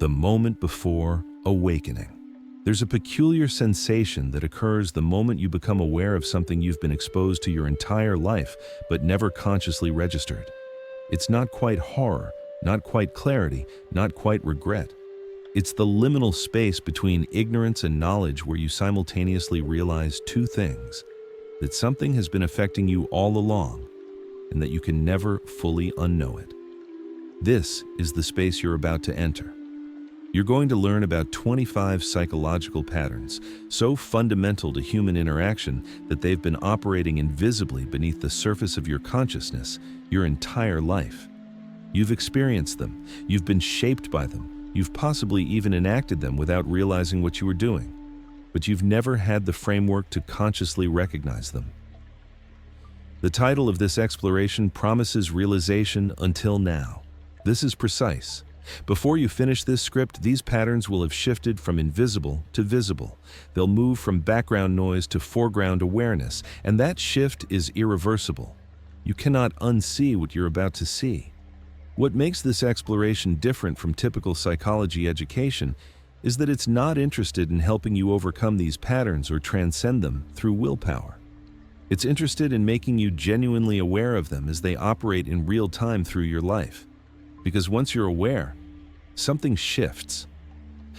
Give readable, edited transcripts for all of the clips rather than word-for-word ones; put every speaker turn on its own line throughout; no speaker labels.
The moment before awakening. There's a peculiar sensation that occurs the moment you become aware of something you've been exposed to your entire life, but never consciously registered. It's not quite horror, not quite clarity, not quite regret. It's the liminal space between ignorance and knowledge where you simultaneously realize two things: that something has been affecting you all along, and that you can never fully unknow it. This is the space you're about to enter. You're going to learn about 25 psychological patterns, so fundamental to human interaction that they've been operating invisibly beneath the surface of your consciousness your entire life. You've experienced them, you've been shaped by them, you've possibly even enacted them without realizing what you were doing, but you've never had the framework to consciously recognize them. The title of this exploration promises realization until now. This is precise. Before you finish this script, these patterns will have shifted from invisible to visible. They'll move from background noise to foreground awareness, and that shift is irreversible. You cannot unsee what you're about to see. What makes this exploration different from typical psychology education is that it's not interested in helping you overcome these patterns or transcend them through willpower. It's interested in making you genuinely aware of them as they operate in real time through your life. Because once you're aware, something shifts.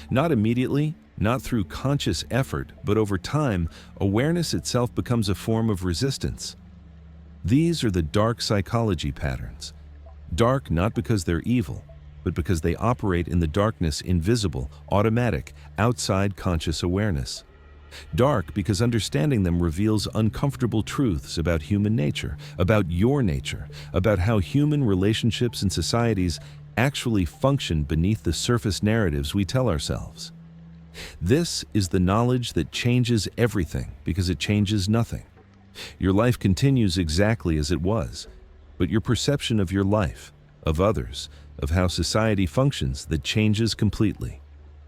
Not immediately, not through conscious effort, but over time, awareness itself becomes a form of resistance. These are the dark psychology patterns. Dark not because they're evil, but because they operate in the darkness invisible, automatic, outside conscious awareness. Dark because understanding them reveals uncomfortable truths about human nature, about your nature, about how human relationships and societies actually function beneath the surface narratives we tell ourselves. This is the knowledge that changes everything because it changes nothing. Your life continues exactly as it was, but your perception of your life, of others, of how society functions, that changes completely.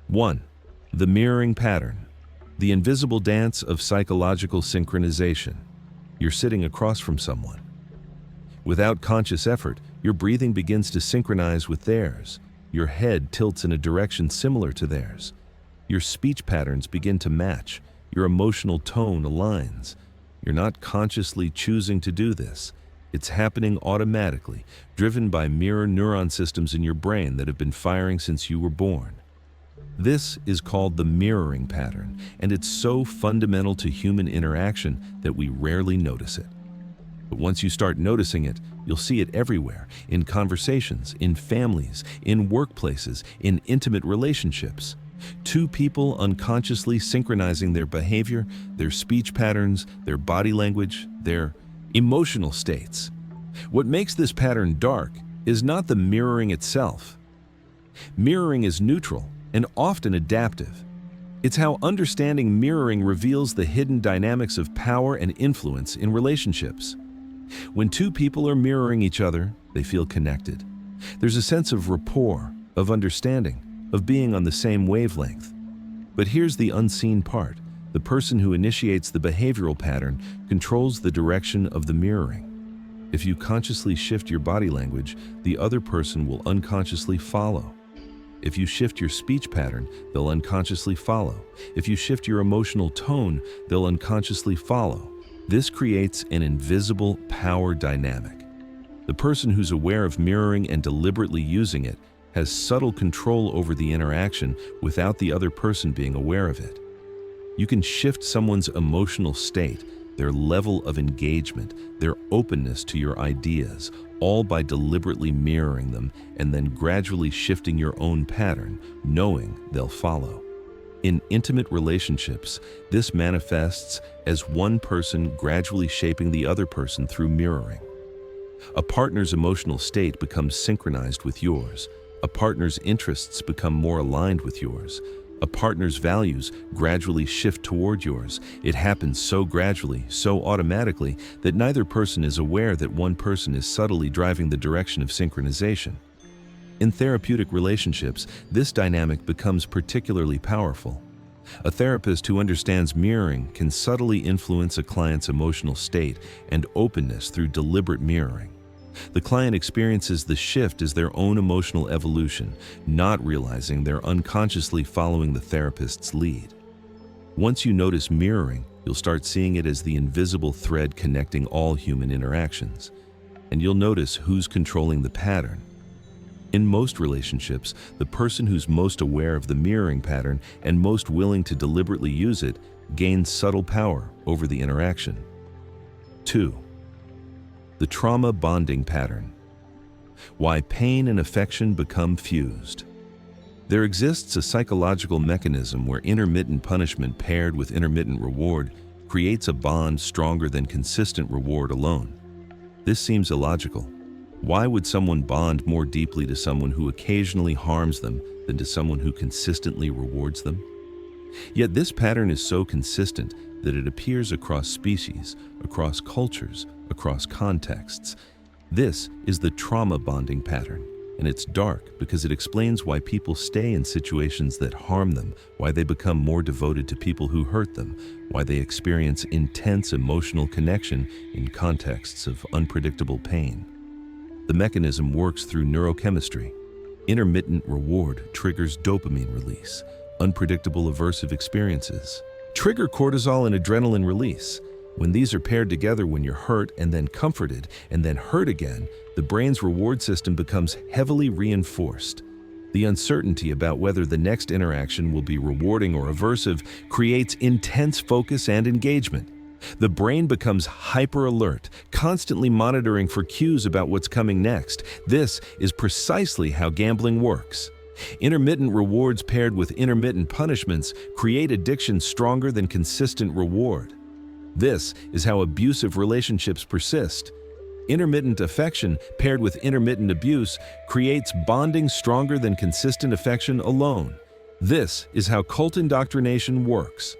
1. The mirroring pattern. The invisible dance of psychological synchronization. You're sitting across from someone. Without conscious effort, your breathing begins to synchronize with theirs. Your head tilts in a direction similar to theirs. Your speech patterns begin to match. Your emotional tone aligns. You're not consciously choosing to do this. It's happening automatically, driven by mirror neuron systems in your brain that have been firing since you were born. This is called the mirroring pattern, and it's so fundamental to human interaction that we rarely notice it. But once you start noticing it, you'll see it everywhere, in conversations, in families, in workplaces, in intimate relationships. Two people unconsciously synchronizing their behavior, their speech patterns, their body language, their emotional states. What makes this pattern dark is not the mirroring itself. Mirroring is neutral and often adaptive. It's how understanding mirroring reveals the hidden dynamics of power and influence in relationships. When two people are mirroring each other, they feel connected. There's a sense of rapport, of understanding, of being on the same wavelength. But here's the unseen part. The person who initiates the behavioral pattern controls the direction of the mirroring. If you consciously shift your body language, the other person will unconsciously follow. If you shift your speech pattern, they'll unconsciously follow. If you shift your emotional tone, they'll unconsciously follow. This creates an invisible power dynamic. The person who's aware of mirroring and deliberately using it has subtle control over the interaction without the other person being aware of it. You can shift someone's emotional state, their level of engagement, their openness to your ideas, all by deliberately mirroring them and then gradually shifting your own pattern, knowing they'll follow. In intimate relationships, this manifests as one person gradually shaping the other person through mirroring. A partner's emotional state becomes synchronized with yours. A partner's interests become more aligned with yours. A partner's values gradually shift toward yours. It happens so gradually, so automatically, that neither person is aware that one person is subtly driving the direction of synchronization. In therapeutic relationships, this dynamic becomes particularly powerful. A therapist who understands mirroring can subtly influence a client's emotional state and openness through deliberate mirroring. The client experiences the shift as their own emotional evolution, not realizing they're unconsciously following the therapist's lead. Once you notice mirroring, you'll start seeing it as the invisible thread connecting all human interactions, and you'll notice who's controlling the pattern. In most relationships, the person who's most aware of the mirroring pattern and most willing to deliberately use it gains subtle power over the interaction. 2. The trauma bonding pattern. Why pain and affection become fused. There exists a psychological mechanism where intermittent punishment paired with intermittent reward creates a bond stronger than consistent reward alone. This seems illogical. Why would someone bond more deeply to someone who occasionally harms them than to someone who consistently rewards them? Yet this pattern is so consistent that it appears across species, across cultures, across contexts. This is the trauma bonding pattern, and it's dark because it explains why people stay in situations that harm them, why they become more devoted to people who hurt them, why they experience intense emotional connection in contexts of unpredictable pain. The mechanism works through neurochemistry. Intermittent reward triggers dopamine release. Unpredictable aversive experiences trigger cortisol and adrenaline release. When these are paired together, when you're hurt and then comforted and then hurt again, the brain's reward system becomes heavily reinforced. The uncertainty about whether the next interaction will be rewarding or aversive creates intense focus and engagement. The brain becomes hyper-alert, constantly monitoring for cues about what's coming next. This is precisely how gambling works. Intermittent rewards paired with intermittent punishments create addiction stronger than consistent reward. This is how abusive relationships persist. Intermittent affection paired with intermittent abuse creates bonding stronger than consistent affection alone. This is how cult indoctrination works.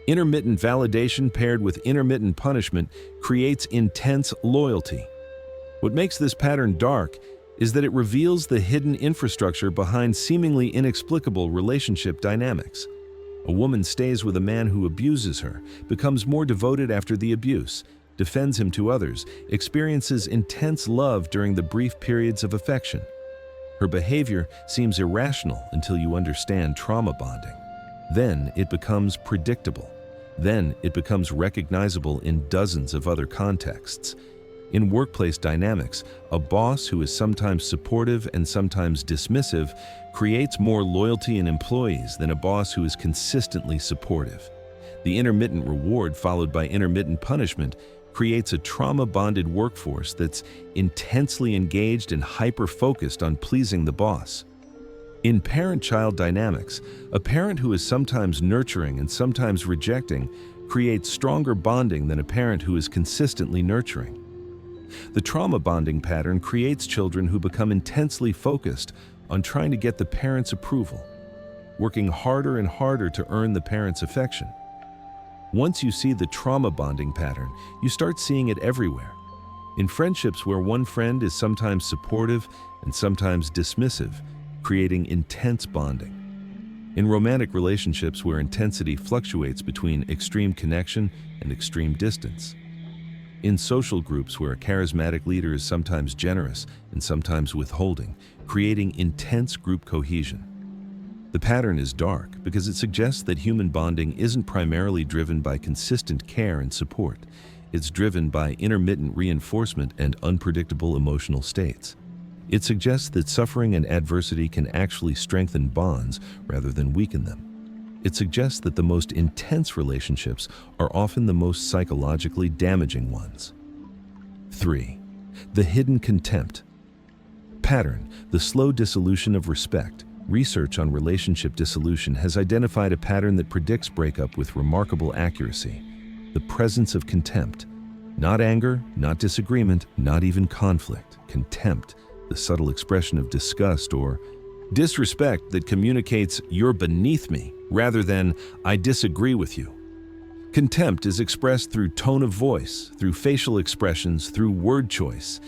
Intermittent validation paired with intermittent punishment creates intense loyalty. What makes this pattern dark is that it reveals the hidden infrastructure behind seemingly inexplicable relationship dynamics. A woman stays with a man who abuses her, becomes more devoted after the abuse, defends him to others, experiences intense love during the brief periods of affection. Her behavior seems irrational until you understand trauma bonding. Then it becomes predictable. Then it becomes recognizable in dozens of other contexts. In workplace dynamics, a boss who is sometimes supportive and sometimes dismissive creates more loyalty in employees than a boss who is consistently supportive. The intermittent reward followed by intermittent punishment creates a trauma-bonded workforce that's intensely engaged and hyper-focused on pleasing the boss. In parent-child dynamics, a parent who is sometimes nurturing and sometimes rejecting creates stronger bonding than a parent who is consistently nurturing. The trauma bonding pattern creates children who become intensely focused on trying to get the parent's approval, working harder and harder to earn the parent's affection. Once you see the trauma bonding pattern, you start seeing it everywhere. In friendships where one friend is sometimes supportive and sometimes dismissive, creating intense bonding. In romantic relationships where intensity fluctuates between extreme connection and extreme distance. In social groups where a charismatic leader is sometimes generous and sometimes withholding, creating intense group cohesion. The pattern is dark because it suggests that human bonding isn't primarily driven by consistent care and support. It's driven by intermittent reinforcement and unpredictable emotional states. It suggests that suffering and adversity can actually strengthen bonds rather than weaken them. It suggests that the most intense relationships are often the most psychologically damaging ones. 3. The hidden contempt. Pattern: the slow dissolution of respect. Research on relationship dissolution has identified a pattern that predicts breakup with remarkable accuracy. The presence of contempt. Not anger, not disagreement, not even conflict. Contempt, the subtle expression of disgust or disrespect that communicates "you're beneath me" rather than "I disagree with you." Contempt is expressed through tone of voice, through facial expressions, through word choice.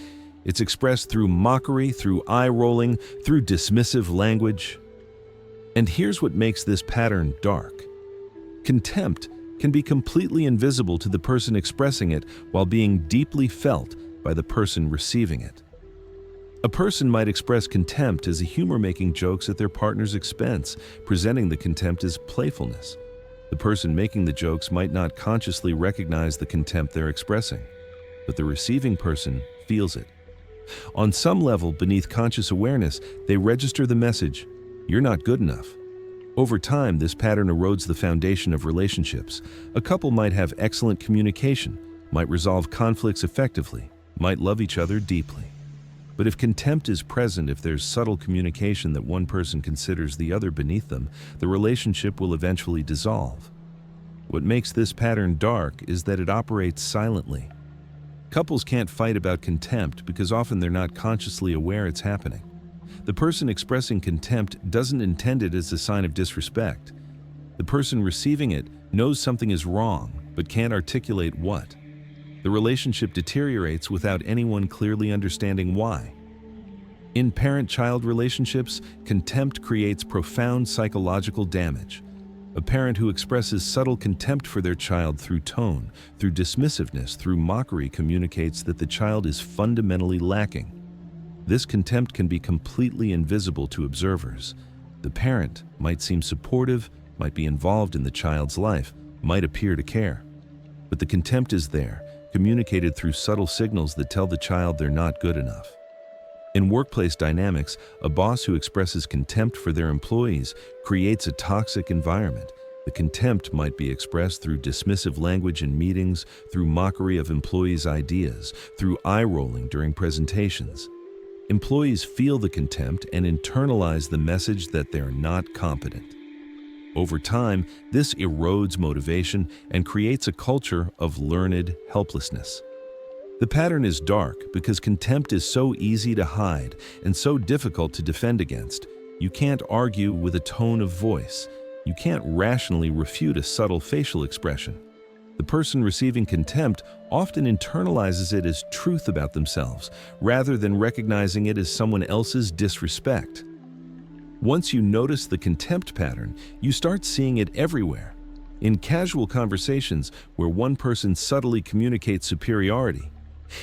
It's expressed through mockery, through eye-rolling, through dismissive language. And here's what makes this pattern dark. Contempt can be completely invisible to the person expressing it while being deeply felt by the person receiving it. A person might express contempt as a humor, making jokes at their partner's expense, presenting the contempt as playfulness. The person making the jokes might not consciously recognize the contempt they're expressing, but the receiving person feels it. On some level, beneath conscious awareness, they register the message, "You're not good enough." Over time, this pattern erodes the foundation of relationships. A couple might have excellent communication, might resolve conflicts effectively, might love each other deeply. But if contempt is present, if there's subtle communication that one person considers the other beneath them, the relationship will eventually dissolve. What makes this pattern dark is that it operates silently. Couples can't fight about contempt because often they're not consciously aware it's happening. The person expressing contempt doesn't intend it as a sign of disrespect. The person receiving it knows something is wrong, but can't articulate what. The relationship deteriorates without anyone clearly understanding why. In parent-child relationships, contempt creates profound psychological damage. A parent who expresses subtle contempt for their child through tone, through dismissiveness, through mockery communicates that the child is fundamentally lacking. This contempt can be completely invisible to observers. The parent might seem supportive, might be involved in the child's life, might appear to care. But the contempt is there, communicated through subtle signals that tell the child they're not good enough. In workplace dynamics, a boss who expresses contempt for their employees creates a toxic environment. The contempt might be expressed through dismissive language in meetings, through mockery of employees' ideas, through eye-rolling during presentations. Employees feel the contempt and internalize the message that they're not competent. Over time, this erodes motivation and creates a culture of learned helplessness. The pattern is dark because contempt is so easy to hide and so difficult to defend against. You can't argue with a tone of voice. You can't rationally refute a subtle facial expression. The person receiving contempt often internalizes it as truth about themselves, rather than recognizing it as someone else's disrespect. Once you notice the contempt pattern, you start seeing it everywhere. In casual conversations where one person subtly communicates superiority.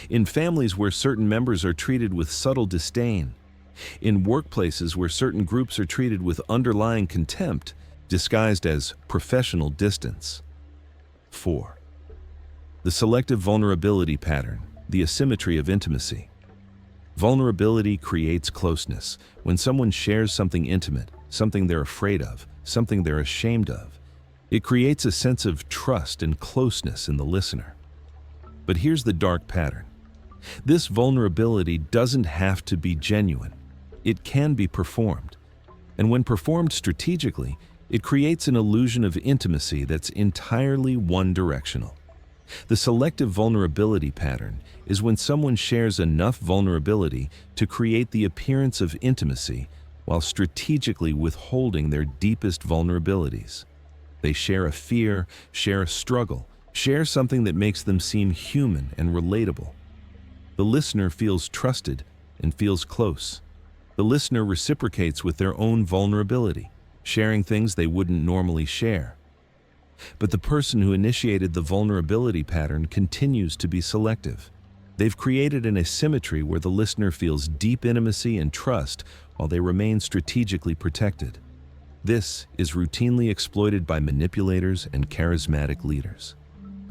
In families where certain members are treated with subtle disdain. In workplaces where certain groups are treated with underlying contempt, disguised as professional distance. 4. The selective vulnerability pattern, the asymmetry of intimacy. Vulnerability creates closeness. When someone shares something intimate, something they're afraid of, something they're ashamed of, it creates a sense of trust and closeness in the listener. But here's the dark pattern. This vulnerability doesn't have to be genuine. It can be performed. And when performed strategically, it creates an illusion of intimacy that's entirely one-directional. The selective vulnerability pattern is when someone shares enough vulnerability to create the appearance of intimacy while strategically withholding their deepest vulnerabilities. They share a fear, share a struggle, share something that makes them seem human and relatable. The listener feels trusted and feels close. The listener reciprocates with their own vulnerability, sharing things they wouldn't normally share. But the person who initiated the vulnerability pattern continues to be selective. They've created an asymmetry where the listener feels deep intimacy and trust while they remain strategically protected. This is routinely exploited by manipulators and charismatic leaders.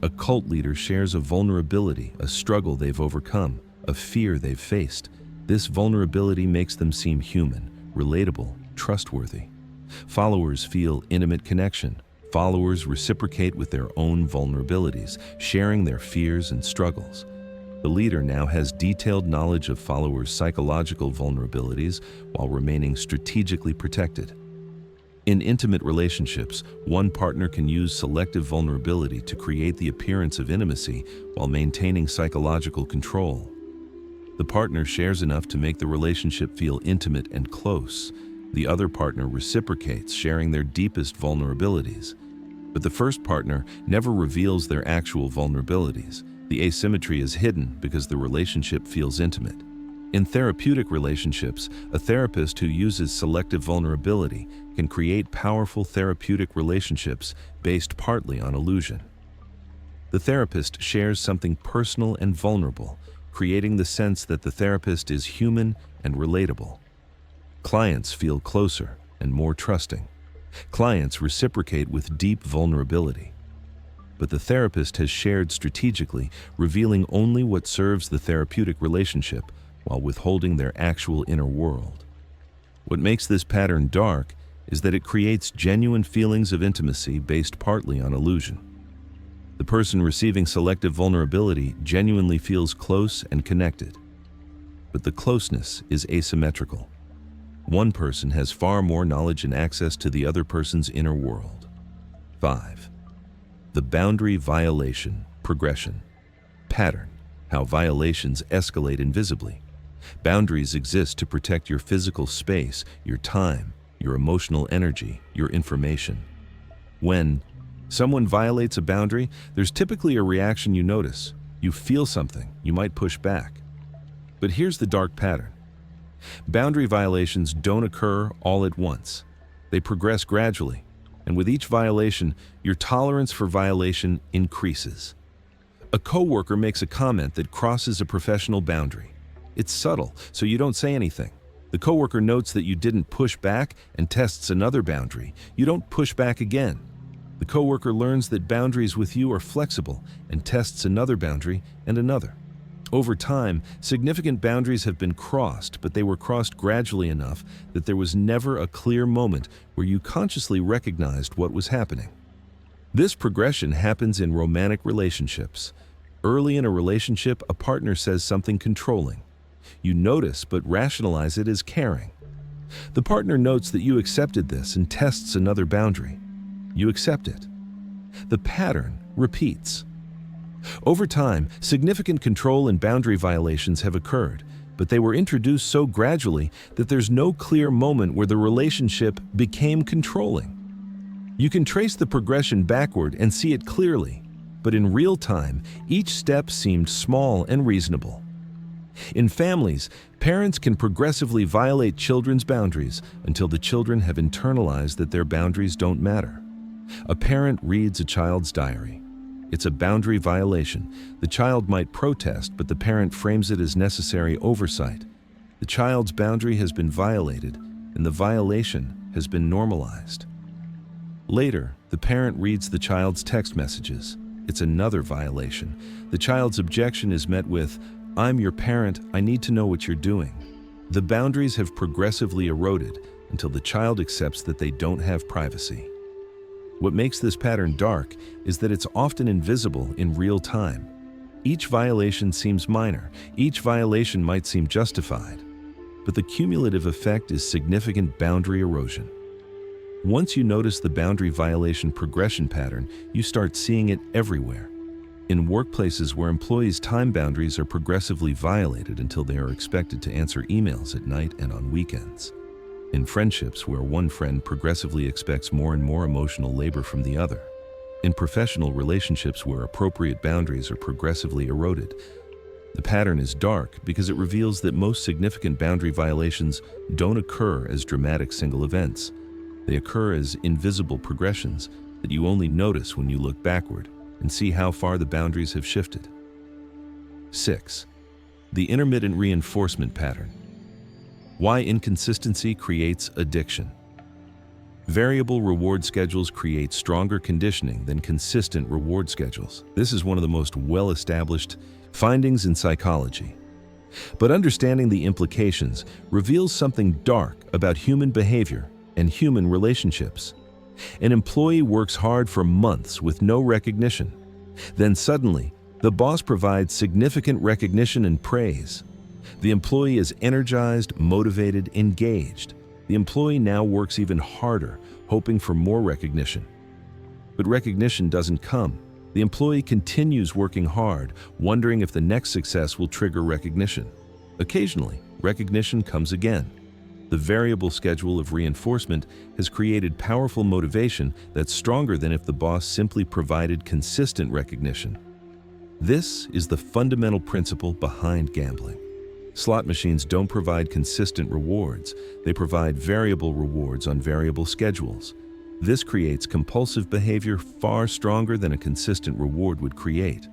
A cult leader shares a vulnerability, a struggle they've overcome, a fear they've faced. This vulnerability makes them seem human, relatable, trustworthy. Followers feel intimate connection. Followers reciprocate with their own vulnerabilities, sharing their fears and struggles. The leader now has detailed knowledge of followers' psychological vulnerabilities while remaining strategically protected. In intimate relationships, one partner can use selective vulnerability to create the appearance of intimacy while maintaining psychological control. The partner shares enough to make the relationship feel intimate and close. The other partner reciprocates, sharing their deepest vulnerabilities. But the first partner never reveals their actual vulnerabilities. The asymmetry is hidden because the relationship feels intimate. In therapeutic relationships, a therapist who uses selective vulnerability can create powerful therapeutic relationships based partly on illusion. The therapist shares something personal and vulnerable, creating the sense that the therapist is human and relatable. Clients feel closer and more trusting. Clients reciprocate with deep vulnerability. But the therapist has shared strategically, revealing only what serves the therapeutic relationship while withholding their actual inner world. What makes this pattern dark is that it creates genuine feelings of intimacy based partly on illusion. The person receiving selective vulnerability genuinely feels close and connected. But the closeness is asymmetrical. One person has far more knowledge and access to the other person's inner world. 5. The boundary violation progression pattern, how violations escalate invisibly. Boundaries exist to protect your physical space, your time, your emotional energy, your information. When someone violates a boundary, there's typically a reaction you notice. You feel something, you might push back. But here's the dark pattern. Boundary violations don't occur all at once. They progress gradually, and with each violation, your tolerance for violation increases. A coworker makes a comment that crosses a professional boundary. It's subtle, so you don't say anything. The coworker notes that you didn't push back and tests another boundary. You don't push back again. The coworker learns that boundaries with you are flexible and tests another boundary and another. Over time, significant boundaries have been crossed, but they were crossed gradually enough that there was never a clear moment where you consciously recognized what was happening. This progression happens in romantic relationships. Early in a relationship, a partner says something controlling. You notice but rationalize it as caring. The partner notes that you accepted this and tests another boundary. You accept it. The pattern repeats. Over time, significant control and boundary violations have occurred, but they were introduced so gradually that there's no clear moment where the relationship became controlling. You can trace the progression backward and see it clearly, but in real time, each step seemed small and reasonable. In families, parents can progressively violate children's boundaries until the children have internalized that their boundaries don't matter. A parent reads a child's diary. It's a boundary violation. The child might protest, but the parent frames it as necessary oversight. The child's boundary has been violated, and the violation has been normalized. Later, the parent reads the child's text messages. It's another violation. The child's objection is met with, "I'm your parent, I need to know what you're doing." The boundaries have progressively eroded until the child accepts that they don't have privacy. What makes this pattern dark is that it's often invisible in real time. Each violation seems minor, each violation might seem justified, but the cumulative effect is significant boundary erosion. Once you notice the boundary violation progression pattern, you start seeing it everywhere. In workplaces where employees' time boundaries are progressively violated until they are expected to answer emails at night and on weekends. In friendships where one friend progressively expects more and more emotional labor from the other. In professional relationships where appropriate boundaries are progressively eroded. The pattern is dark because it reveals that most significant boundary violations don't occur as dramatic single events. They occur as invisible progressions that you only notice when you look backward and see how far the boundaries have shifted. 6. The intermittent reinforcement pattern. Why inconsistency creates addiction. Variable reward schedules create stronger conditioning than consistent reward schedules. This is one of the most well-established findings in psychology. But understanding the implications reveals something dark about human behavior and human relationships. An employee works hard for months with no recognition. Then suddenly, the boss provides significant recognition and praise. The employee is energized, motivated, engaged. The employee now works even harder, hoping for more recognition. But recognition doesn't come. The employee continues working hard, wondering if the next success will trigger recognition. Occasionally, recognition comes again. The variable schedule of reinforcement has created powerful motivation that's stronger than if the boss simply provided consistent recognition. This is the fundamental principle behind gambling. Slot machines don't provide consistent rewards. They provide variable rewards on variable schedules. This creates compulsive behavior far stronger than a consistent reward would create.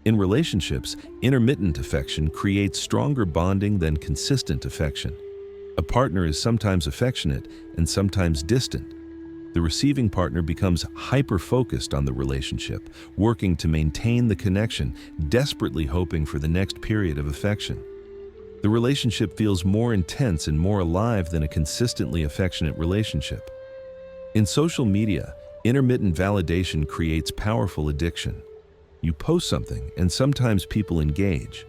In relationships, intermittent affection creates stronger bonding than consistent affection. A partner is sometimes affectionate and sometimes distant. The receiving partner becomes hyper-focused on the relationship, working to maintain the connection, desperately hoping for the next period of affection. The relationship feels more intense and more alive than a consistently affectionate relationship. In social media, intermittent validation creates powerful addiction. You post something, and sometimes people engage,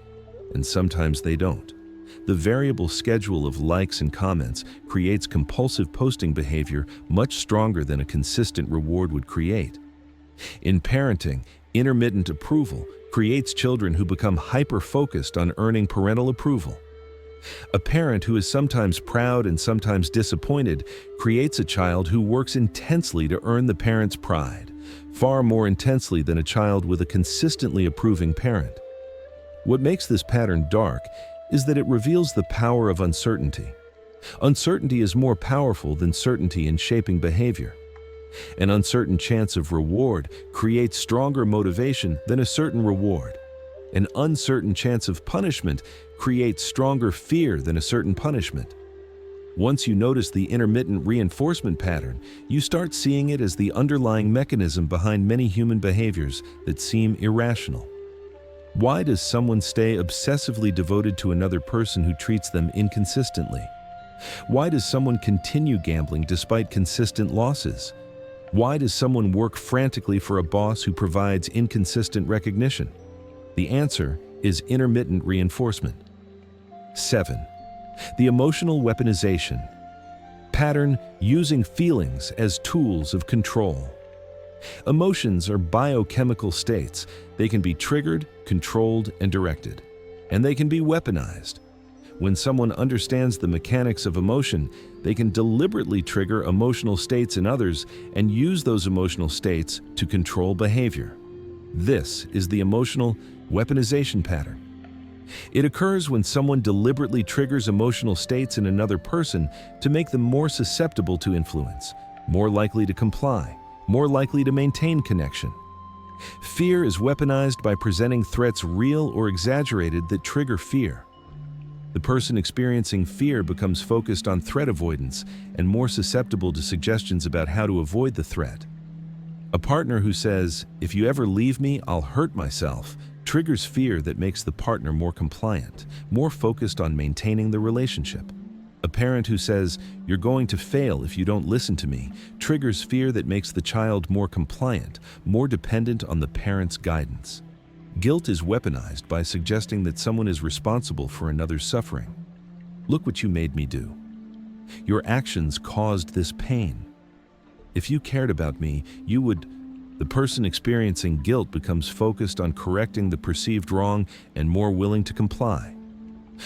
and sometimes they don't. The variable schedule of likes and comments creates compulsive posting behavior much stronger than a consistent reward would create. In parenting, intermittent approval creates children who become hyper-focused on earning parental approval. A parent who is sometimes proud and sometimes disappointed creates a child who works intensely to earn the parent's pride, far more intensely than a child with a consistently approving parent. What makes this pattern dark is that it reveals the power of uncertainty. Uncertainty is more powerful than certainty in shaping behavior. An uncertain chance of reward creates stronger motivation than a certain reward. An uncertain chance of punishment creates stronger fear than a certain punishment. Once you notice the intermittent reinforcement pattern, you start seeing it as the underlying mechanism behind many human behaviors that seem irrational. Why does someone stay obsessively devoted to another person who treats them inconsistently? Why does someone continue gambling despite consistent losses? Why does someone work frantically for a boss who provides inconsistent recognition? The answer is intermittent reinforcement. 7. The emotional weaponization pattern, using feelings as tools of control. Emotions are biochemical states. They can be triggered, controlled, and directed, and they can be weaponized. When someone understands the mechanics of emotion, they can deliberately trigger emotional states in others and use those emotional states to control behavior. This is the emotional weaponization pattern. It occurs when someone deliberately triggers emotional states in another person to make them more susceptible to influence, more likely to comply, more likely to maintain connection. Fear is weaponized by presenting threats real or exaggerated that trigger fear. The person experiencing fear becomes focused on threat avoidance and more susceptible to suggestions about how to avoid the threat. A partner who says, "If you ever leave me, I'll hurt myself," triggers fear that makes the partner more compliant, more focused on maintaining the relationship. A parent who says, "You're going to fail if you don't listen to me," triggers fear that makes the child more compliant, more dependent on the parent's guidance. Guilt is weaponized by suggesting that someone is responsible for another's suffering. "Look what you made me do. Your actions caused this pain. If you cared about me, you would..." The person experiencing guilt becomes focused on correcting the perceived wrong and more willing to comply.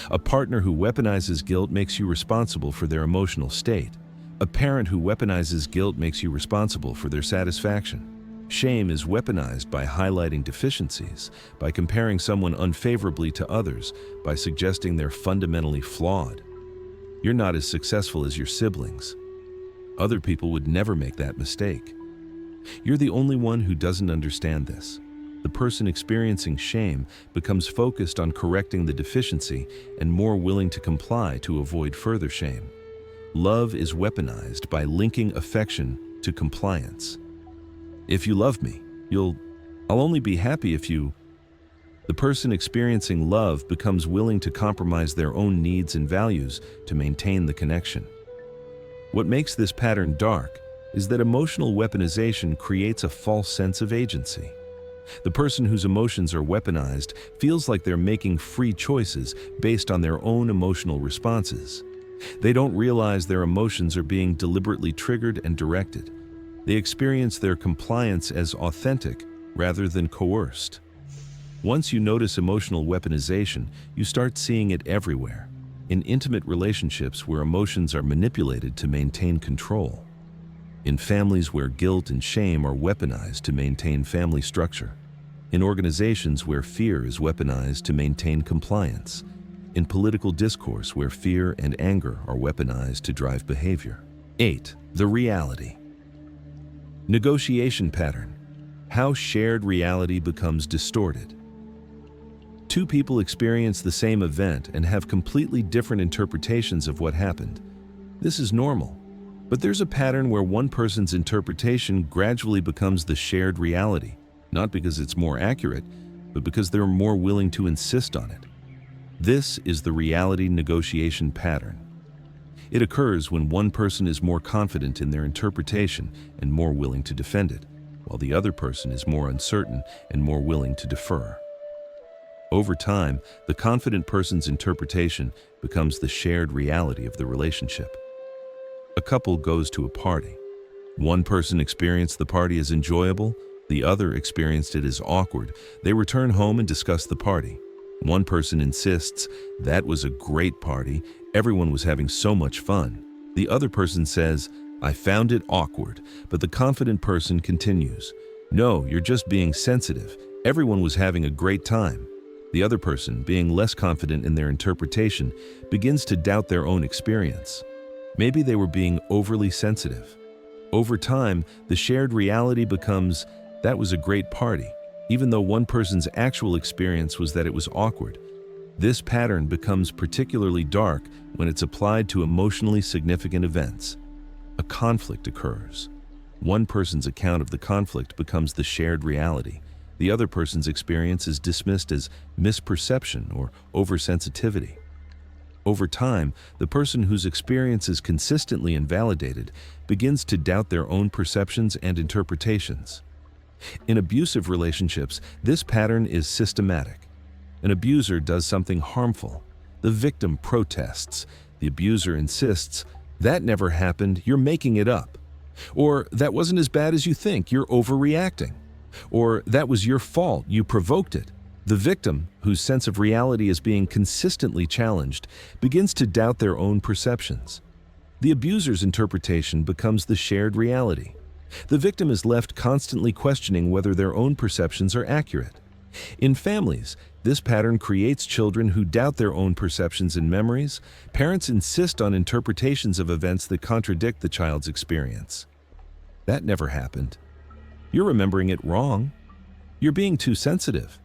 A partner who weaponizes guilt makes you responsible for their emotional state. A parent who weaponizes guilt makes you responsible for their satisfaction. Shame is weaponized by highlighting deficiencies, by comparing someone unfavorably to others, by suggesting they're fundamentally flawed. "You're not as successful as your siblings. Other people would never make that mistake. You're the only one who doesn't understand this." The person experiencing shame becomes focused on correcting the deficiency and more willing to comply to avoid further shame. Love is weaponized by linking affection to compliance. "If you love me, I'll only be happy if you..." The person experiencing love becomes willing to compromise their own needs and values to maintain the connection. What makes this pattern dark is that emotional weaponization creates a false sense of agency. The person whose emotions are weaponized feels like they're making free choices based on their own emotional responses. They don't realize their emotions are being deliberately triggered and directed. They experience their compliance as authentic rather than coerced. Once you notice emotional weaponization, you start seeing it everywhere. In intimate relationships where emotions are manipulated to maintain control. In families where guilt and shame are weaponized to maintain family structure. In organizations where fear is weaponized to maintain compliance. In political discourse where fear and anger are weaponized to drive behavior. 8. The reality. Negotiation pattern. How shared reality becomes distorted. Two people experience the same event and have completely different interpretations of what happened. This is normal. But there's a pattern where one person's interpretation gradually becomes the shared reality, not because it's more accurate, but because they're more willing to insist on it. This is the reality negotiation pattern. It occurs when one person is more confident in their interpretation and more willing to defend it, while the other person is more uncertain and more willing to defer. Over time, the confident person's interpretation becomes the shared reality of the relationship. A couple goes to a party. One person experienced the party as enjoyable, the other experienced it as awkward. They return home and discuss the party. One person insists, "That was a great party. Everyone was having so much fun." The other person says, "I found it awkward," but the confident person continues, "No, you're just being sensitive. Everyone was having a great time." The other person, being less confident in their interpretation, begins to doubt their own experience. Maybe they were being overly sensitive. Over time, the shared reality becomes, "That was a great party," even though one person's actual experience was that it was awkward. This pattern becomes particularly dark when it's applied to emotionally significant events. A conflict occurs. One person's account of the conflict becomes the shared reality. The other person's experience is dismissed as misperception or oversensitivity. Over time, the person whose experience is consistently invalidated begins to doubt their own perceptions and interpretations. In abusive relationships, this pattern is systematic. An abuser does something harmful. The victim protests. The abuser insists, "That never happened, you're making it up." Or, "That wasn't as bad as you think, you're overreacting." Or, "That was your fault, you provoked it." The victim, whose sense of reality is being consistently challenged, begins to doubt their own perceptions. The abuser's interpretation becomes the shared reality. The victim is left constantly questioning whether their own perceptions are accurate. In families, this pattern creates children who doubt their own perceptions and memories. Parents insist on interpretations of events that contradict the child's experience. "That never happened. You're remembering it wrong. You're being too sensitive."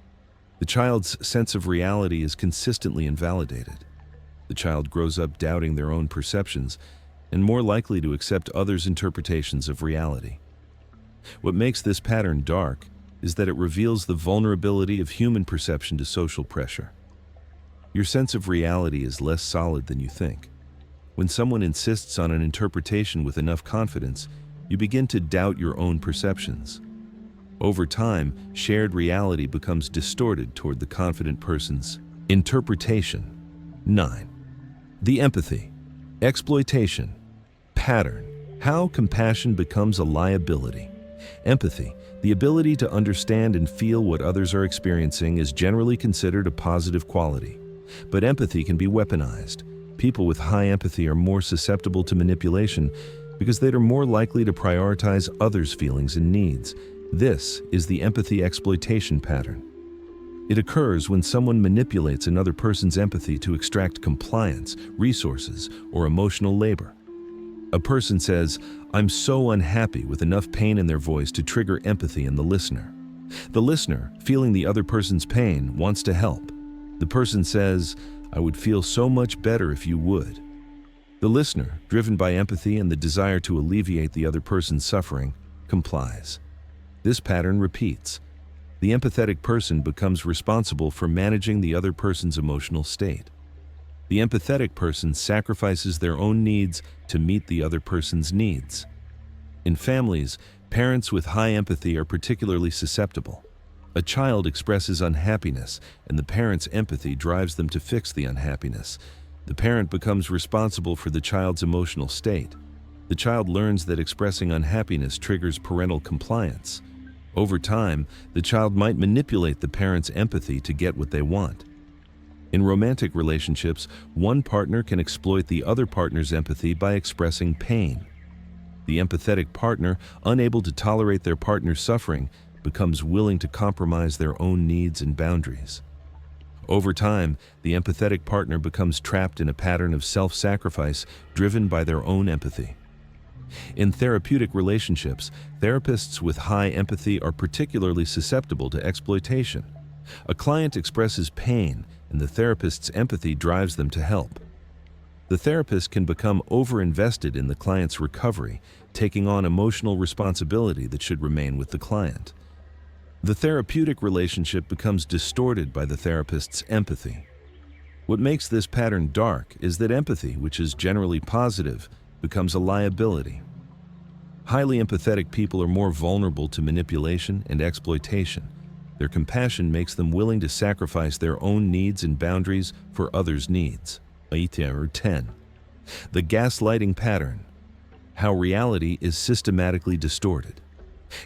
The child's sense of reality is consistently invalidated. The child grows up doubting their own perceptions and more likely to accept others' interpretations of reality. What makes this pattern dark is that it reveals the vulnerability of human perception to social pressure. Your sense of reality is less solid than you think. When someone insists on an interpretation with enough confidence, you begin to doubt your own perceptions. Over time, shared reality becomes distorted toward the confident person's interpretation. 9. The empathy, exploitation, pattern. How compassion becomes a liability. Empathy, the ability to understand and feel what others are experiencing, is generally considered a positive quality. But empathy can be weaponized. People with high empathy are more susceptible to manipulation because they are more likely to prioritize others' feelings and needs. This is the empathy exploitation pattern. It occurs when someone manipulates another person's empathy to extract compliance, resources, or emotional labor. A person says, "I'm so unhappy," with enough pain in their voice to trigger empathy in the listener. The listener, feeling the other person's pain, wants to help. The person says, "I would feel so much better if you would." The listener, driven by empathy and the desire to alleviate the other person's suffering, complies. This pattern repeats. The empathetic person becomes responsible for managing the other person's emotional state. The empathetic person sacrifices their own needs to meet the other person's needs. In families, parents with high empathy are particularly susceptible. A child expresses unhappiness, and the parent's empathy drives them to fix the unhappiness. The parent becomes responsible for the child's emotional state. The child learns that expressing unhappiness triggers parental compliance. Over time, the child might manipulate the parent's empathy to get what they want. In romantic relationships, one partner can exploit the other partner's empathy by expressing pain. The empathetic partner, unable to tolerate their partner's suffering, becomes willing to compromise their own needs and boundaries. Over time, the empathetic partner becomes trapped in a pattern of self-sacrifice driven by their own empathy. In therapeutic relationships, therapists with high empathy are particularly susceptible to exploitation. A client expresses pain, and the therapist's empathy drives them to help. The therapist can become over-invested in the client's recovery, taking on emotional responsibility that should remain with the client. The therapeutic relationship becomes distorted by the therapist's empathy. What makes this pattern dark is that empathy, which is generally positive, becomes a liability. Highly empathetic people are more vulnerable to manipulation and exploitation. Their compassion makes them willing to sacrifice their own needs and boundaries for others' needs. 10. The gaslighting pattern. How reality is systematically distorted.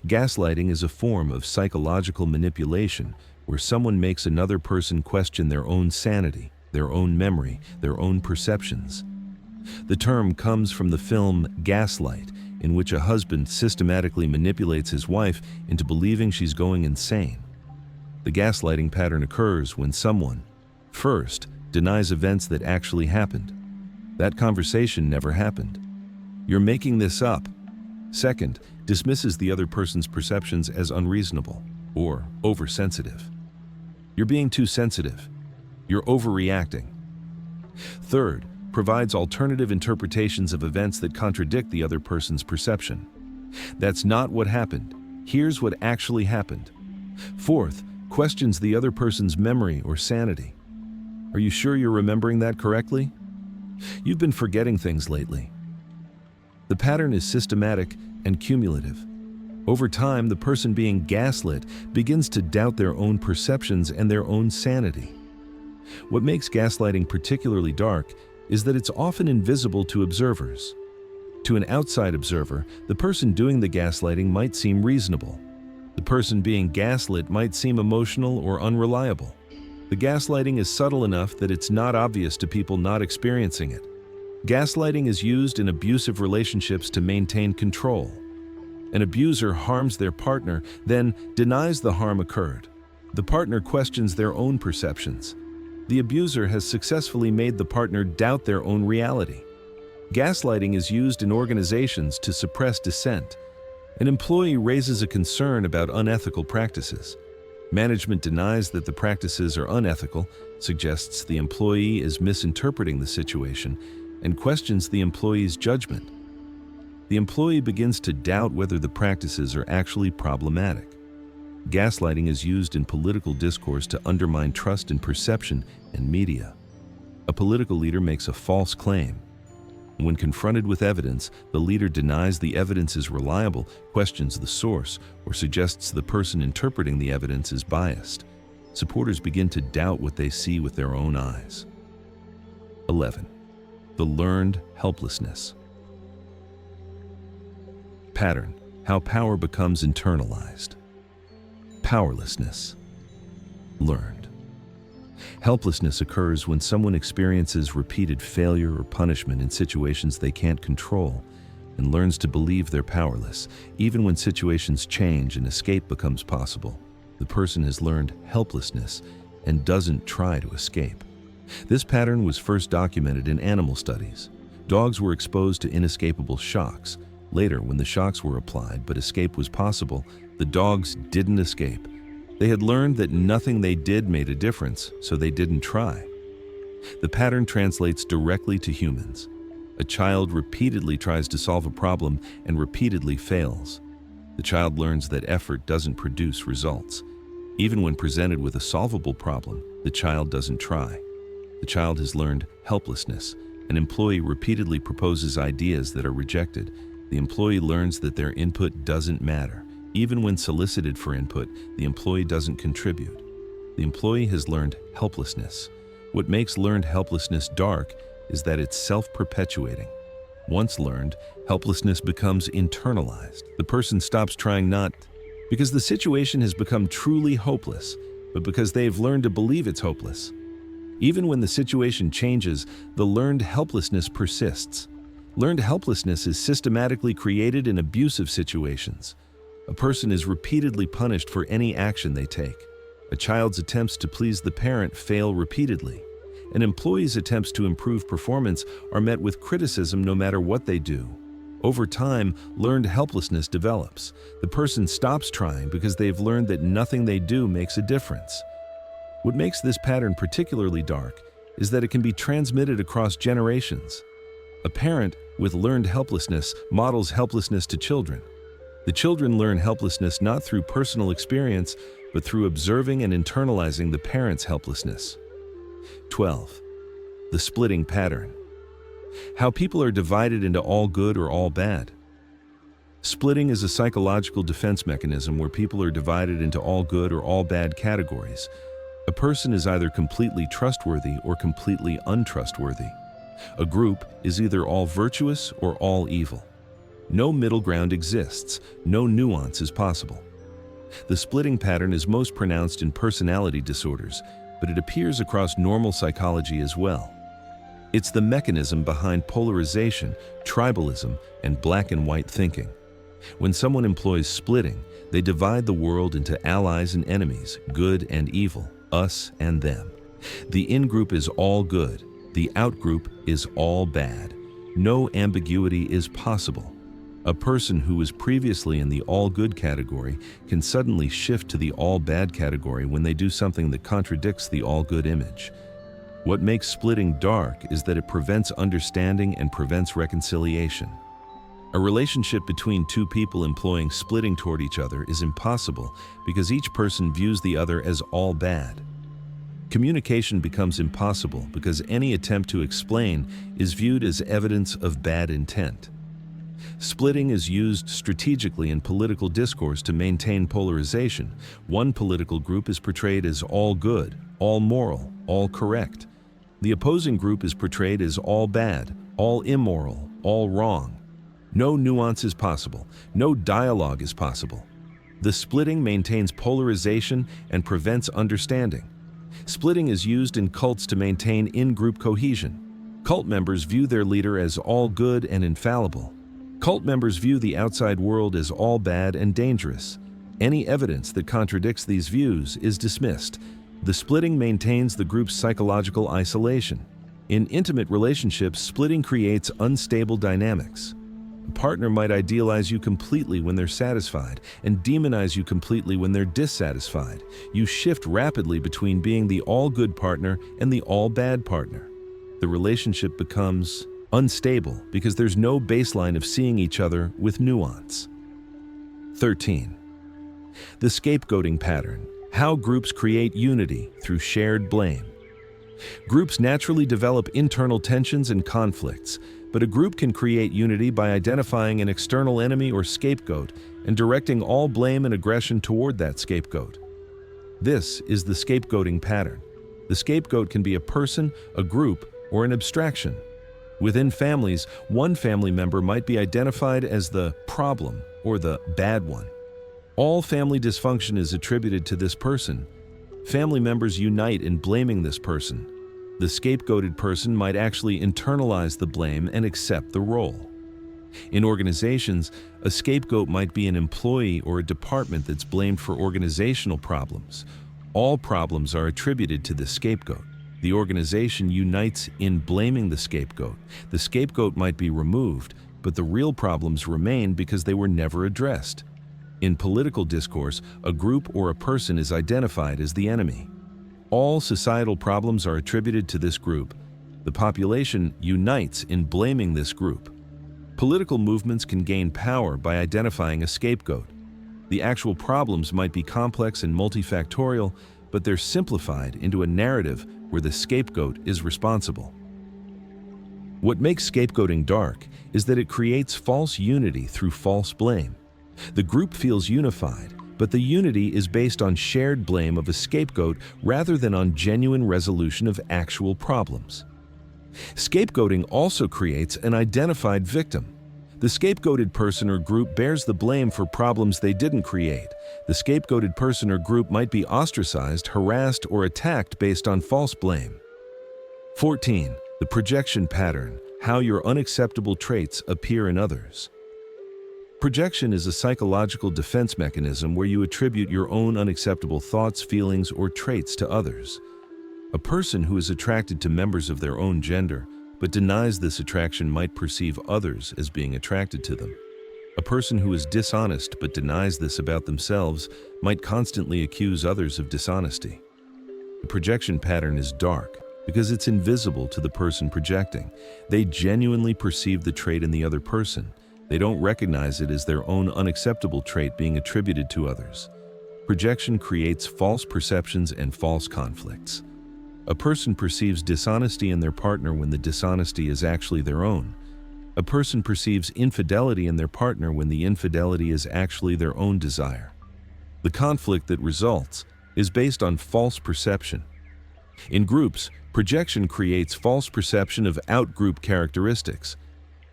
Gaslighting is a form of psychological manipulation where someone makes another person question their own sanity, their own memory, their own perceptions. The term comes from the film Gaslight, in which a husband systematically manipulates his wife into believing she's going insane. The gaslighting pattern occurs when someone, first, denies events that actually happened. That conversation never happened. You're making this up. Second, dismisses the other person's perceptions as unreasonable or oversensitive. You're being too sensitive. You're overreacting. Third, provides alternative interpretations of events that contradict the other person's perception. That's not what happened. Here's what actually happened. Fourth, questions the other person's memory or sanity. Are you sure you're remembering that correctly? You've been forgetting things lately. The pattern is systematic and cumulative. Over time, the person being gaslit begins to doubt their own perceptions and their own sanity. What makes gaslighting particularly dark is that it's often invisible to observers. To an outside observer, the person doing the gaslighting might seem reasonable. The person being gaslit might seem emotional or unreliable. The gaslighting is subtle enough that it's not obvious to people not experiencing it. Gaslighting is used in abusive relationships to maintain control. An abuser harms their partner, then denies the harm occurred. The partner questions their own perceptions. The abuser has successfully made the partner doubt their own reality. Gaslighting is used in organizations to suppress dissent. An employee raises a concern about unethical practices. Management denies that the practices are unethical, suggests the employee is misinterpreting the situation, and questions the employee's judgment. The employee begins to doubt whether the practices are actually problematic. Gaslighting is used in political discourse to undermine trust in perception and media. A political leader makes a false claim. When confronted with evidence, the leader denies the evidence is reliable, questions the source, or suggests the person interpreting the evidence is biased. Supporters begin to doubt what they see with their own eyes. 11. The learned helplessness. Pattern: how power becomes internalized. Powerlessness. Learned. Helplessness occurs when someone experiences repeated failure or punishment in situations they can't control and learns to believe they're powerless. Even when situations change and escape becomes possible, the person has learned helplessness and doesn't try to escape. This pattern was first documented in animal studies. Dogs were exposed to inescapable shocks. Later, when the shocks were applied but escape was possible, the dogs didn't escape. They had learned that nothing they did made a difference, so they didn't try. The pattern translates directly to humans. A child repeatedly tries to solve a problem and repeatedly fails. The child learns that effort doesn't produce results. Even when presented with a solvable problem, the child doesn't try. The child has learned helplessness. An employee repeatedly proposes ideas that are rejected. The employee learns that their input doesn't matter. Even when solicited for input, the employee doesn't contribute. The employee has learned helplessness. What makes learned helplessness dark is that it's self-perpetuating. Once learned, helplessness becomes internalized. The person stops trying not because the situation has become truly hopeless, but because they've learned to believe it's hopeless. Even when the situation changes, the learned helplessness persists. Learned helplessness is systematically created in abusive situations. A person is repeatedly punished for any action they take. A child's attempts to please the parent fail repeatedly. An employee's attempts to improve performance are met with criticism no matter what they do. Over time, learned helplessness develops. The person stops trying because they've learned that nothing they do makes a difference. What makes this pattern particularly dark is that it can be transmitted across generations. A parent with learned helplessness models helplessness to children. The children learn helplessness not through personal experience, but through observing and internalizing the parent's helplessness. 12. The splitting pattern. How people are divided into all good or all bad. Splitting is a psychological defense mechanism where people are divided into all good or all bad categories. A person is either completely trustworthy or completely untrustworthy. A group is either all virtuous or all evil. No middle ground exists, no nuance is possible. The splitting pattern is most pronounced in personality disorders, but it appears across normal psychology as well. It's the mechanism behind polarization, tribalism, and black and white thinking. When someone employs splitting, they divide the world into allies and enemies, good and evil, us and them. The in-group is all good, the out-group is all bad. No ambiguity is possible. A person who was previously in the all-good category can suddenly shift to the all-bad category when they do something that contradicts the all-good image. What makes splitting dark is that it prevents understanding and prevents reconciliation. A relationship between two people employing splitting toward each other is impossible because each person views the other as all bad. Communication becomes impossible because any attempt to explain is viewed as evidence of bad intent. Splitting is used strategically in political discourse to maintain polarization. One political group is portrayed as all good, all moral, all correct. The opposing group is portrayed as all bad, all immoral, all wrong. No nuance is possible. No dialogue is possible. The splitting maintains polarization and prevents understanding. Splitting is used in cults to maintain in-group cohesion. Cult members view their leader as all good and infallible. Cult members view the outside world as all bad and dangerous. Any evidence that contradicts these views is dismissed. The splitting maintains the group's psychological isolation. In intimate relationships, splitting creates unstable dynamics. A partner might idealize you completely when they're satisfied and demonize you completely when they're dissatisfied. You shift rapidly between being the all-good partner and the all-bad partner. The relationship becomes unstable because there's no baseline of seeing each other with nuance. 13. The scapegoating pattern. How groups create unity through shared blame. Groups naturally develop internal tensions and conflicts, but a group can create unity by identifying an external enemy or scapegoat and directing all blame and aggression toward that scapegoat. This is the scapegoating pattern. The scapegoat can be a person, a group, or an abstraction. Within families, one family member might be identified as the problem or the bad one. All family dysfunction is attributed to this person. Family members unite in blaming this person. The scapegoated person might actually internalize the blame and accept the role. In organizations, a scapegoat might be an employee or a department that's blamed for organizational problems. All problems are attributed to the scapegoat. The organization unites in blaming the scapegoat. The scapegoat might be removed, but the real problems remain because they were never addressed. In political discourse, a group or a person is identified as the enemy. All societal problems are attributed to this group. The population unites in blaming this group. Political movements can gain power by identifying a scapegoat. The actual problems might be complex and multifactorial, but they're simplified into a narrative where the scapegoat is responsible. What makes scapegoating dark is that it creates false unity through false blame. The group feels unified, but the unity is based on shared blame of a scapegoat rather than on genuine resolution of actual problems. Scapegoating also creates an identified victim. The scapegoated person or group bears the blame for problems they didn't create. The scapegoated person or group might be ostracized, harassed, or attacked based on false blame. 14. The projection pattern. How your unacceptable traits appear in others. Projection is a psychological defense mechanism where you attribute your own unacceptable thoughts, feelings, or traits to others. A person who is attracted to members of their own gender but denies this attraction might perceive others as being attracted to them. A person who is dishonest but denies this about themselves might constantly accuse others of dishonesty. The projection pattern is dark because it's invisible to the person projecting. They genuinely perceive the trait in the other person. They don't recognize it as their own unacceptable trait being attributed to others. Projection creates false perceptions and false conflicts. A person perceives dishonesty in their partner when the dishonesty is actually their own. A person perceives infidelity in their partner when the infidelity is actually their own desire. The conflict that results is based on false perception. In groups, projection creates false perception of out-group characteristics.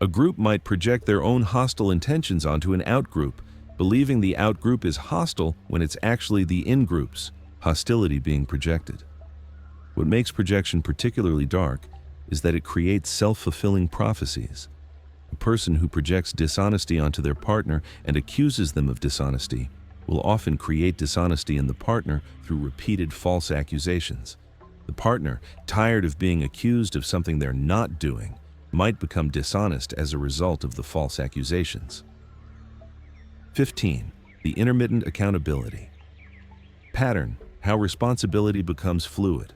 A group might project their own hostile intentions onto an out-group, believing the out-group is hostile when it's actually the in-group's hostility being projected. What makes projection particularly dark is that it creates self-fulfilling prophecies. A person who projects dishonesty onto their partner and accuses them of dishonesty will often create dishonesty in the partner through repeated false accusations. The partner, tired of being accused of something they're not doing, might become dishonest as a result of the false accusations. 15. The intermittent accountability. Pattern: how responsibility becomes fluid.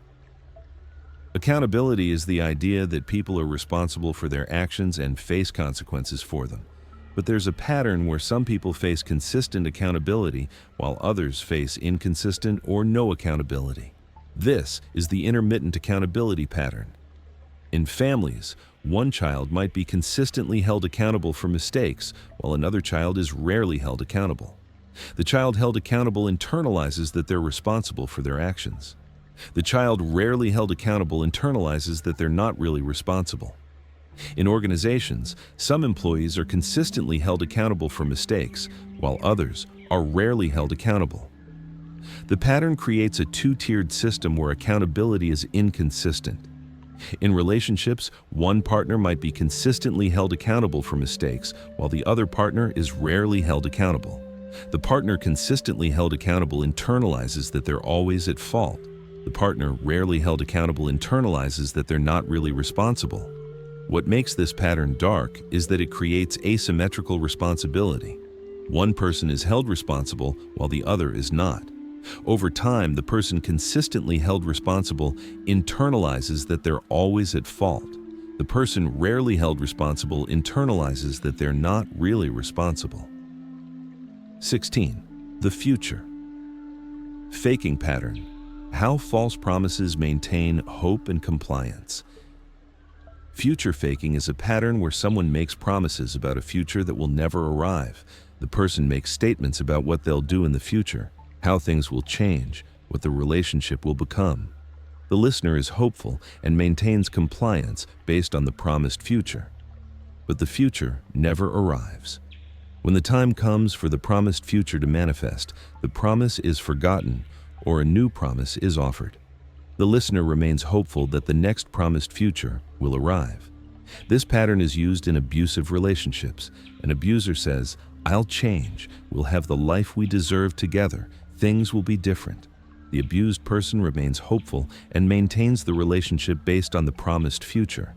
Accountability is the idea that people are responsible for their actions and face consequences for them. But there's a pattern where some people face consistent accountability while others face inconsistent or no accountability. This is the intermittent accountability pattern. In families, one child might be consistently held accountable for mistakes, while another child is rarely held accountable. The child held accountable internalizes that they're responsible for their actions. The child rarely held accountable internalizes that they're not really responsible. In organizations, some employees are consistently held accountable for mistakes, while others are rarely held accountable. The pattern creates a two-tiered system where accountability is inconsistent. In relationships, one partner might be consistently held accountable for mistakes, while the other partner is rarely held accountable. The partner consistently held accountable internalizes that they're always at fault. The partner rarely held accountable internalizes that they're not really responsible. What makes this pattern dark is that it creates asymmetrical responsibility. One person is held responsible while the other is not. Over time, the person consistently held responsible internalizes that they're always at fault. The person rarely held responsible internalizes that they're not really responsible. 16. The future. Faking pattern: how false promises maintain hope and compliance. Future faking is a pattern where someone makes promises about a future that will never arrive. The person makes statements about what they'll do in the future, how things will change, what the relationship will become. The listener is hopeful and maintains compliance based on the promised future. But the future never arrives. When the time comes for the promised future to manifest, the promise is forgotten or a new promise is offered. The listener remains hopeful that the next promised future will arrive. This pattern is used in abusive relationships. An abuser says, "I'll change, we'll have the life we deserve together, things will be different." The abused person remains hopeful and maintains the relationship based on the promised future.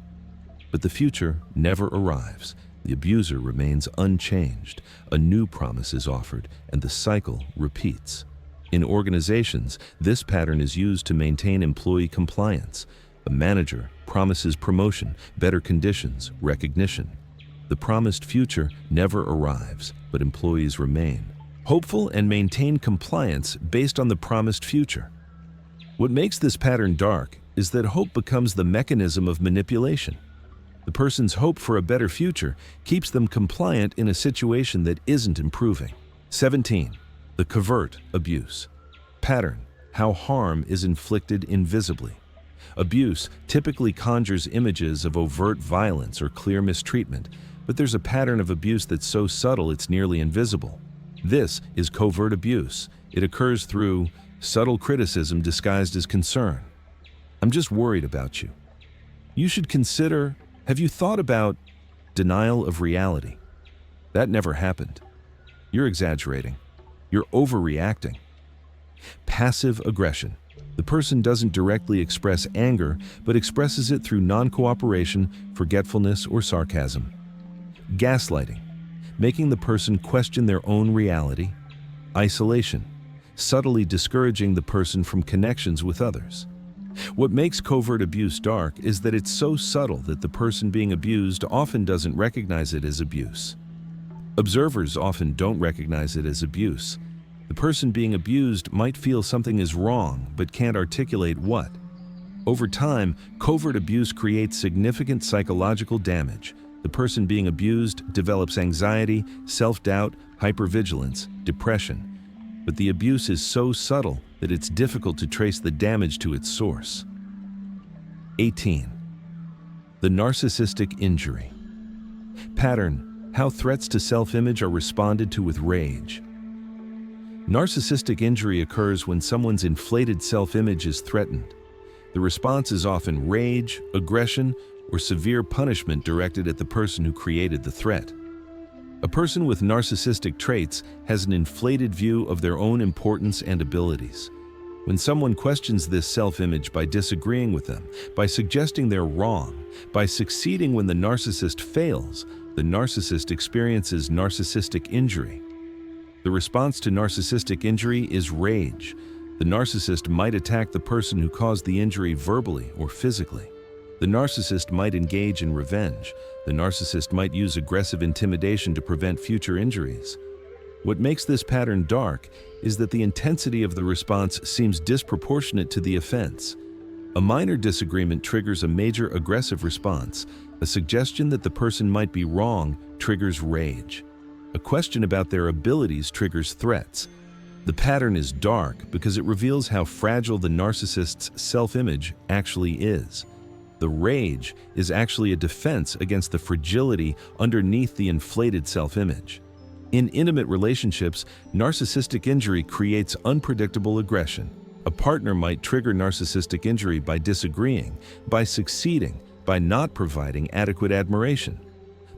But the future never arrives. The abuser remains unchanged. A new promise is offered, and the cycle repeats. In organizations, this pattern is used to maintain employee compliance. A manager promises promotion, better conditions, recognition. The promised future never arrives, but employees remain hopeful and maintain compliance based on the promised future. What makes this pattern dark is that hope becomes the mechanism of manipulation. The person's hope for a better future keeps them compliant in a situation that isn't improving. 17. The covert abuse. Pattern: how harm is inflicted invisibly. Abuse typically conjures images of overt violence or clear mistreatment, but there's a pattern of abuse that's so subtle it's nearly invisible. This is covert abuse. It occurs through subtle criticism disguised as concern. "I'm just worried about you." "You should consider," "Have you thought about," denial of reality. "That never happened." "You're exaggerating." "You're overreacting." Passive aggression. The person doesn't directly express anger, but expresses it through non-cooperation, forgetfulness, or sarcasm. Gaslighting. Making the person question their own reality. Isolation. subtly discouraging the person from connections with others. What makes covert abuse dark is that it's so subtle that the person being abused often doesn't recognize it as abuse. Observers often don't recognize it as abuse. The person being abused might feel something is wrong but can't articulate what. Over time, covert abuse creates significant psychological damage. The person being abused develops anxiety, self-doubt, hypervigilance, depression. But the abuse is so subtle that it's difficult to trace the damage to its source. 18. The narcissistic injury. Pattern: how threats to self-image are responded to with rage. Narcissistic injury occurs when someone's inflated self-image is threatened. The response is often rage, aggression, or severe punishment directed at the person who created the threat. A person with narcissistic traits has an inflated view of their own importance and abilities. When someone questions this self-image by disagreeing with them, by suggesting they're wrong, by succeeding when the narcissist fails, the narcissist experiences narcissistic injury. The response to narcissistic injury is rage. The narcissist might attack the person who caused the injury verbally or physically. The narcissist might engage in revenge. The narcissist might use aggressive intimidation to prevent future injuries. What makes this pattern dark is that the intensity of the response seems disproportionate to the offense. A minor disagreement triggers a major aggressive response. A suggestion that the person might be wrong triggers rage. A question about their abilities triggers threats. The pattern is dark because it reveals how fragile the narcissist's self-image actually is. The rage is actually a defense against the fragility underneath the inflated self-image. In intimate relationships, narcissistic injury creates unpredictable aggression. A partner might trigger narcissistic injury by disagreeing, by succeeding, by not providing adequate admiration.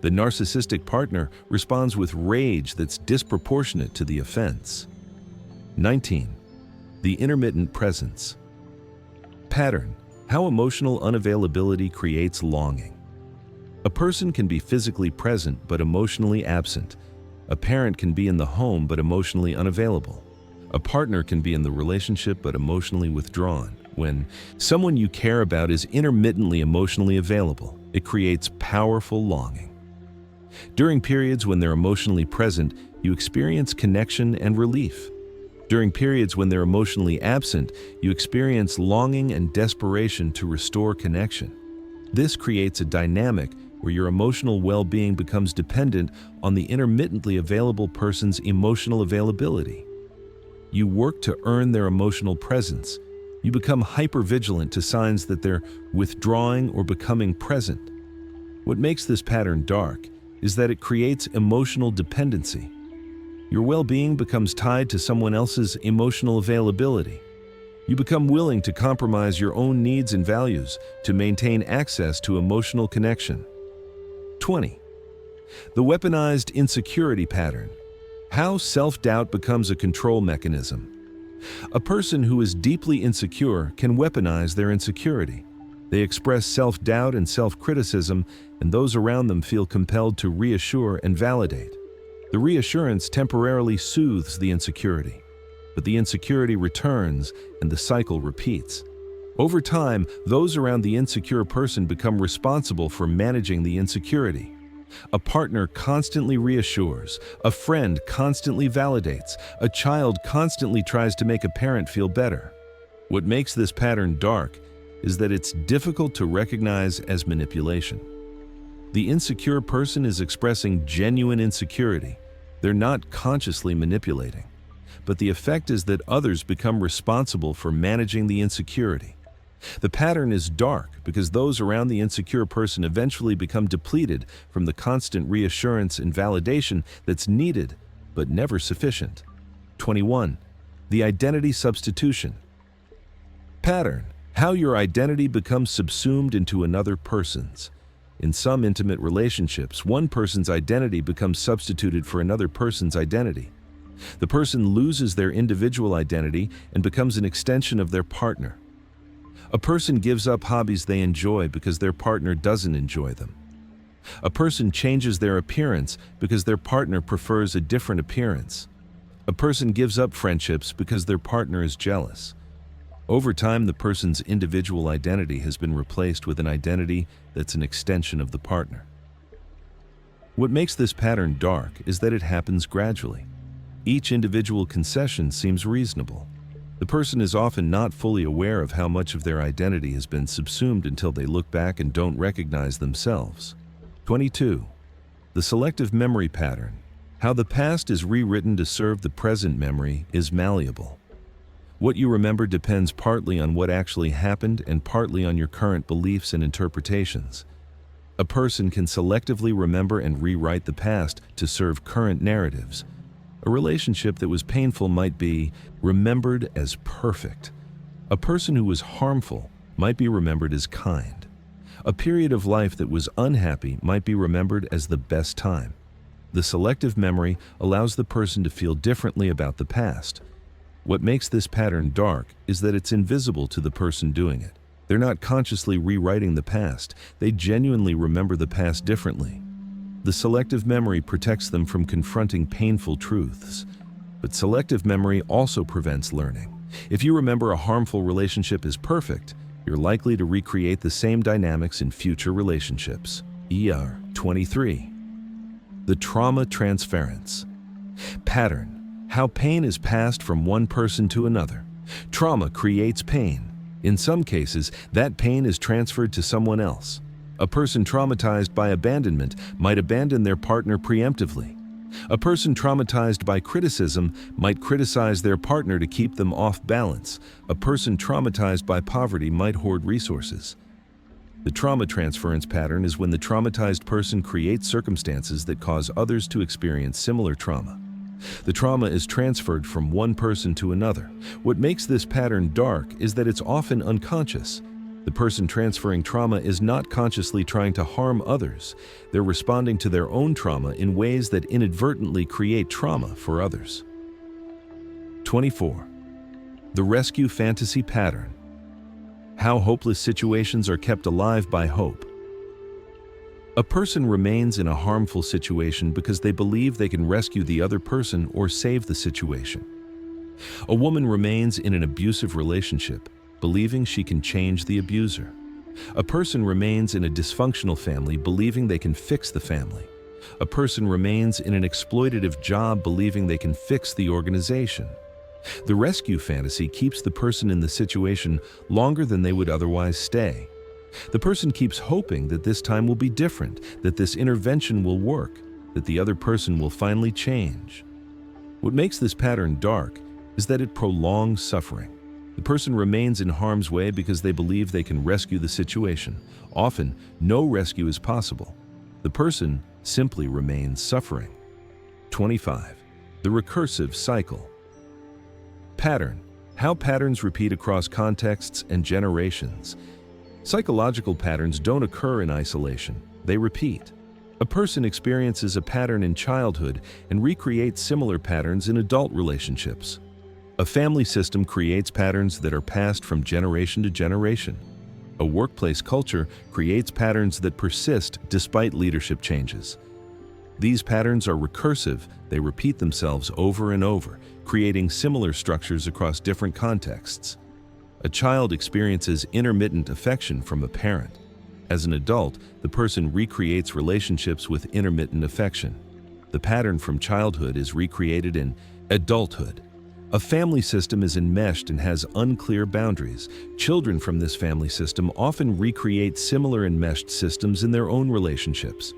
The narcissistic partner responds with rage that's disproportionate to the offense. 19. The intermittent presence. Pattern: how emotional unavailability creates longing. A person can be physically present but emotionally absent. A parent can be in the home but emotionally unavailable. A partner can be in the relationship but emotionally withdrawn. When someone you care about is intermittently emotionally available, it creates powerful longing. During periods when they're emotionally present, you experience connection and relief. During periods when they're emotionally absent, you experience longing and desperation to restore connection. This creates a dynamic where your emotional well-being becomes dependent on the intermittently available person's emotional availability. You work to earn their emotional presence. You become hypervigilant to signs that they're withdrawing or becoming present. What makes this pattern dark is that it creates emotional dependency. Your well-being becomes tied to someone else's emotional availability. You become willing to compromise your own needs and values to maintain access to emotional connection. 20. The weaponized insecurity pattern. How self-doubt becomes a control mechanism. A person who is deeply insecure can weaponize their insecurity. They express self-doubt and self-criticism, and those around them feel compelled to reassure and validate. The reassurance temporarily soothes the insecurity, but the insecurity returns and the cycle repeats. Over time, those around the insecure person become responsible for managing the insecurity. A partner constantly reassures, a friend constantly validates, a child constantly tries to make a parent feel better. What makes this pattern dark is that it's difficult to recognize as manipulation. The insecure person is expressing genuine insecurity. They're not consciously manipulating. But the effect is that others become responsible for managing the insecurity. The pattern is dark because those around the insecure person eventually become depleted from the constant reassurance and validation that's needed but never sufficient. 21. The identity substitution. Pattern: how your identity becomes subsumed into another person's. In some intimate relationships, one person's identity becomes substituted for another person's identity. The person loses their individual identity and becomes an extension of their partner. A person gives up hobbies they enjoy because their partner doesn't enjoy them. A person changes their appearance because their partner prefers a different appearance. A person gives up friendships because their partner is jealous. Over time, the person's individual identity has been replaced with an identity that's an extension of the partner. What makes this pattern dark is that it happens gradually. Each individual concession seems reasonable. The person is often not fully aware of how much of their identity has been subsumed until they look back and don't recognize themselves. 22. The selective memory pattern. How the past is rewritten to serve the present memory is malleable. What you remember depends partly on what actually happened and partly on your current beliefs and interpretations. A person can selectively remember and rewrite the past to serve current narratives. A relationship that was painful might be remembered as perfect. A person who was harmful might be remembered as kind. A period of life that was unhappy might be remembered as the best time. The selective memory allows the person to feel differently about the past. What makes this pattern dark is that it's invisible to the person doing it. They're not consciously rewriting the past. They genuinely remember the past differently. The selective memory protects them from confronting painful truths. But selective memory also prevents learning. If you remember a harmful relationship as perfect, you're likely to recreate the same dynamics in future relationships. 23. The trauma transference. Pattern. How pain is passed from one person to another. Trauma creates pain. In some cases, that pain is transferred to someone else. A person traumatized by abandonment might abandon their partner preemptively. A person traumatized by criticism might criticize their partner to keep them off balance. A person traumatized by poverty might hoard resources. The trauma transference pattern is when the traumatized person creates circumstances that cause others to experience similar trauma. The trauma is transferred from one person to another. What makes this pattern dark is that it's often unconscious. The person transferring trauma is not consciously trying to harm others. They're responding to their own trauma in ways that inadvertently create trauma for others. 24. The rescue fantasy pattern. How hopeless situations are kept alive by hope. A person remains in a harmful situation because they believe they can rescue the other person or save the situation. A woman remains in an abusive relationship, believing she can change the abuser. A person remains in a dysfunctional family, believing they can fix the family. A person remains in an exploitative job, believing they can fix the organization. The rescue fantasy keeps the person in the situation longer than they would otherwise stay. The person keeps hoping that this time will be different, that this intervention will work, that the other person will finally change. What makes this pattern dark is that it prolongs suffering. The person remains in harm's way because they believe they can rescue the situation. Often, no rescue is possible. The person simply remains suffering. 25. The recursive cycle. Pattern. How patterns repeat across contexts and generations. Psychological patterns don't occur in isolation, they repeat. A person experiences a pattern in childhood and recreates similar patterns in adult relationships. A family system creates patterns that are passed from generation to generation. A workplace culture creates patterns that persist despite leadership changes. These patterns are recursive, they repeat themselves over and over, creating similar structures across different contexts. A child experiences intermittent affection from a parent. As an adult, the person recreates relationships with intermittent affection. The pattern from childhood is recreated in adulthood. A family system is enmeshed and has unclear boundaries. Children from this family system often recreate similar enmeshed systems in their own relationships.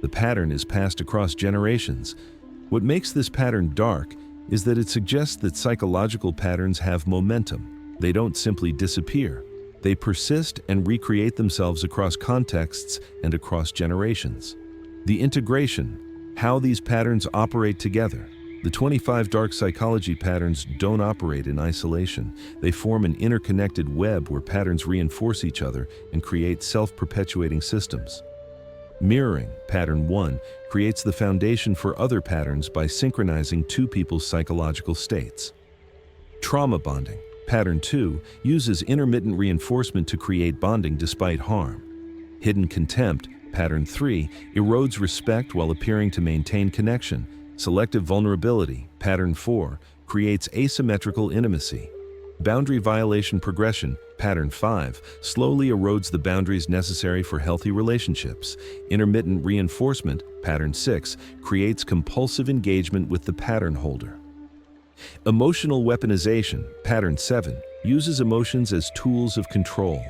The pattern is passed across generations. What makes this pattern dark is that it suggests that psychological patterns have momentum. They don't simply disappear. They persist and recreate themselves across contexts and across generations. The integration, how these patterns operate together. The 25 dark psychology patterns don't operate in isolation. They form an interconnected web where patterns reinforce each other and create self-perpetuating systems. Mirroring, pattern 1, creates the foundation for other patterns by synchronizing two people's psychological states. Trauma bonding. Pattern 2 uses intermittent reinforcement to create bonding despite harm. Hidden contempt, pattern 3, erodes respect while appearing to maintain connection. Selective vulnerability, pattern 4, creates asymmetrical intimacy. Boundary violation progression, pattern 5, slowly erodes the boundaries necessary for healthy relationships. Intermittent reinforcement, pattern 6, creates compulsive engagement with the pattern holder. Emotional weaponization, pattern 7, uses emotions as tools of control.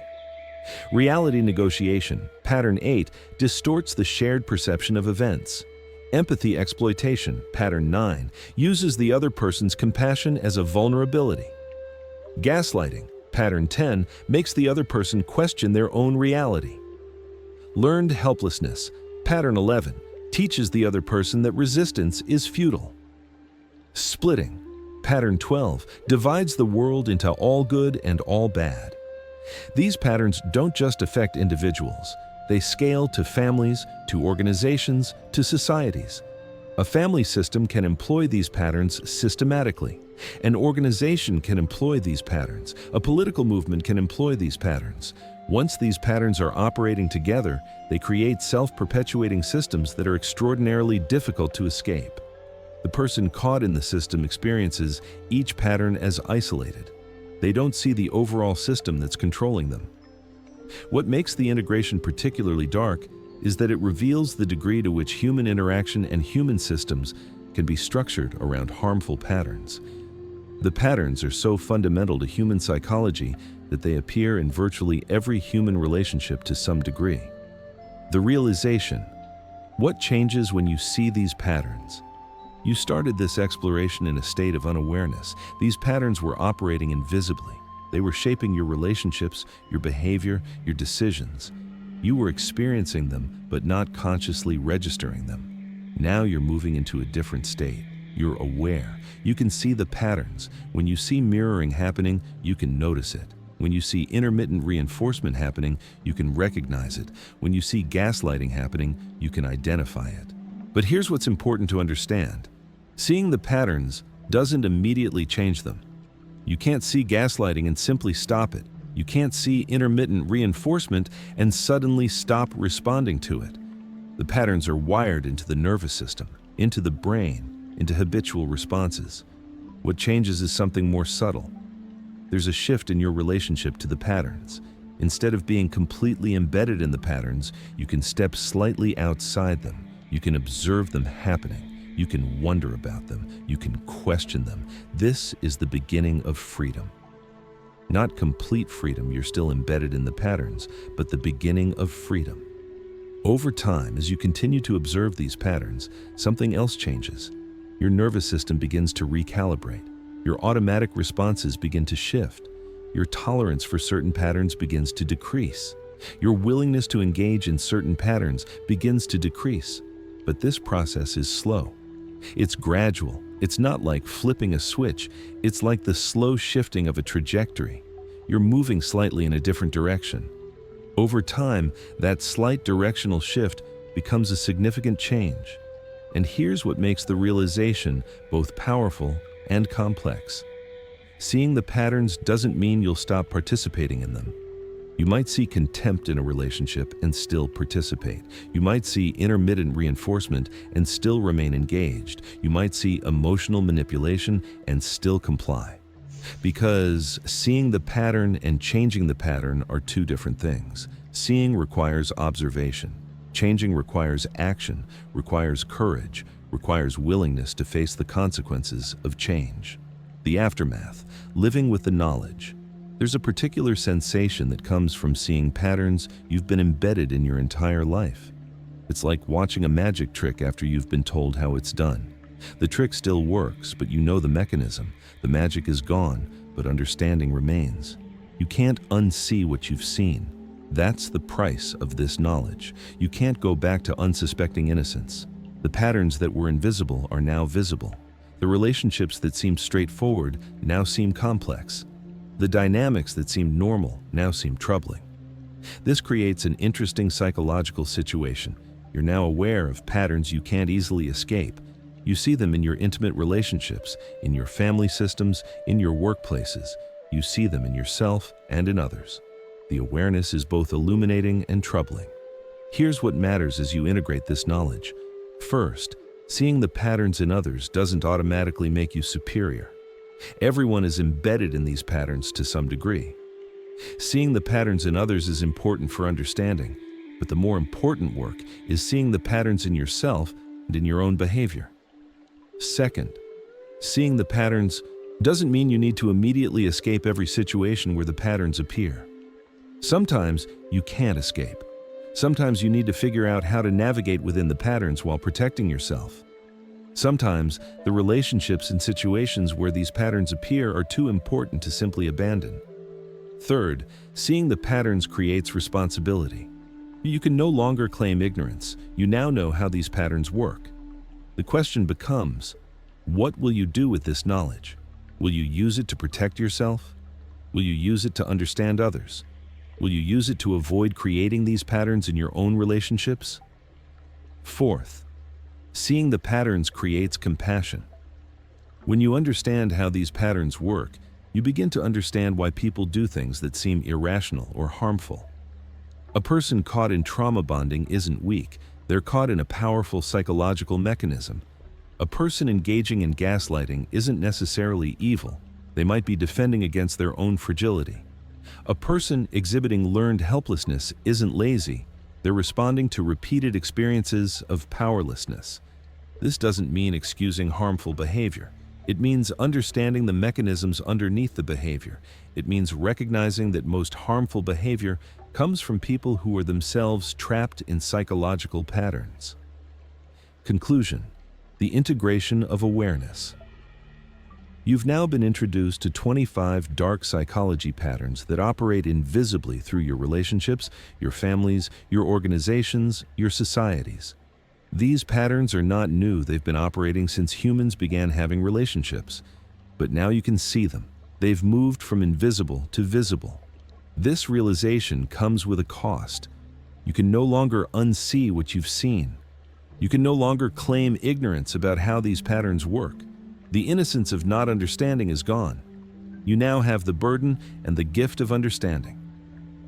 Reality negotiation, pattern 8, distorts the shared perception of events. Empathy exploitation, pattern 9, uses the other person's compassion as a vulnerability. Gaslighting, pattern 10, makes the other person question their own reality. Learned helplessness, pattern 11, teaches the other person that resistance is futile. Splitting, pattern 12, divides the world into all good and all bad. These patterns don't just affect individuals. They scale to families, to organizations, to societies. A family system can employ these patterns systematically. An organization can employ these patterns. A political movement can employ these patterns. Once these patterns are operating together, they create self-perpetuating systems that are extraordinarily difficult to escape. The person caught in the system experiences each pattern as isolated. They don't see the overall system that's controlling them. What makes the integration particularly dark is that it reveals the degree to which human interaction and human systems can be structured around harmful patterns. The patterns are so fundamental to human psychology that they appear in virtually every human relationship to some degree. The realization: what changes when you see these patterns? You started this exploration in a state of unawareness. These patterns were operating invisibly. They were shaping your relationships, your behavior, your decisions. You were experiencing them, but not consciously registering them. Now you're moving into a different state. You're aware. You can see the patterns. When you see mirroring happening, you can notice it. When you see intermittent reinforcement happening, you can recognize it. When you see gaslighting happening, you can identify it. But here's what's important to understand. Seeing the patterns doesn't immediately change them. You can't see gaslighting and simply stop it. You can't see intermittent reinforcement and suddenly stop responding to it. The patterns are wired into the nervous system, into the brain, into habitual responses. What changes is something more subtle. There's a shift in your relationship to the patterns. Instead of being completely embedded in the patterns, you can step slightly outside them. You can observe them happening. You can wonder about them. You can question them. This is the beginning of freedom. Not complete freedom, you're still embedded in the patterns, but the beginning of freedom. Over time, as you continue to observe these patterns, something else changes. Your nervous system begins to recalibrate. Your automatic responses begin to shift. Your tolerance for certain patterns begins to decrease. Your willingness to engage in certain patterns begins to decrease. But this process is slow. It's gradual. It's not like flipping a switch. It's like the slow shifting of a trajectory. You're moving slightly in a different direction. Over time, that slight directional shift becomes a significant change. And here's what makes the realization both powerful and complex. Seeing the patterns doesn't mean you'll stop participating in them. You might see contempt in a relationship and still participate. You might see intermittent reinforcement and still remain engaged. You might see emotional manipulation and still comply. Because seeing the pattern and changing the pattern are two different things. Seeing requires observation. Changing requires action, requires courage, requires willingness to face the consequences of change. The aftermath, living with the knowledge. There's a particular sensation that comes from seeing patterns you've been embedded in your entire life. It's like watching a magic trick after you've been told how it's done. The trick still works, but you know the mechanism. The magic is gone, but understanding remains. You can't unsee what you've seen. That's the price of this knowledge. You can't go back to unsuspecting innocence. The patterns that were invisible are now visible. The relationships that seemed straightforward now seem complex. The dynamics that seemed normal now seem troubling. This creates an interesting psychological situation. You're now aware of patterns you can't easily escape. You see them in your intimate relationships, in your family systems, in your workplaces. You see them in yourself and in others. The awareness is both illuminating and troubling. Here's what matters as you integrate this knowledge. First, Seeing the patterns in others doesn't automatically make you superior. Everyone is embedded in these patterns to some degree. Seeing the patterns in others is important for understanding, but the more important work is seeing the patterns in yourself and in your own behavior. Second, seeing the patterns doesn't mean you need to immediately escape every situation where the patterns appear. Sometimes you can't escape. Sometimes you need to figure out how to navigate within the patterns while protecting yourself. Sometimes the relationships and situations where these patterns appear are too important to simply abandon. Third, seeing the patterns creates responsibility. You can no longer claim ignorance. You now know how these patterns work. The question becomes, what will you do with this knowledge? Will you use it to protect yourself? Will you use it to understand others? Will you use it to avoid creating these patterns in your own relationships? Fourth, seeing the patterns creates compassion. When you understand how these patterns work, you begin to understand why people do things that seem irrational or harmful. A person caught in trauma bonding isn't weak. They're caught in a powerful psychological mechanism. A person engaging in gaslighting isn't necessarily evil. They might be defending against their own fragility. A person exhibiting learned helplessness isn't lazy. They're responding to repeated experiences of powerlessness. This doesn't mean excusing harmful behavior. It means understanding the mechanisms underneath the behavior. It means recognizing that most harmful behavior comes from people who are themselves trapped in psychological patterns. Conclusion: the integration of awareness. You've now been introduced to 25 dark psychology patterns that operate invisibly through your relationships, your families, your organizations, your societies. These patterns are not new. They've been operating since humans began having relationships. But now you can see them. They've moved from invisible to visible. This realization comes with a cost. You can no longer unsee what you've seen. You can no longer claim ignorance about how these patterns work. The innocence of not understanding is gone. You now have the burden and the gift of understanding.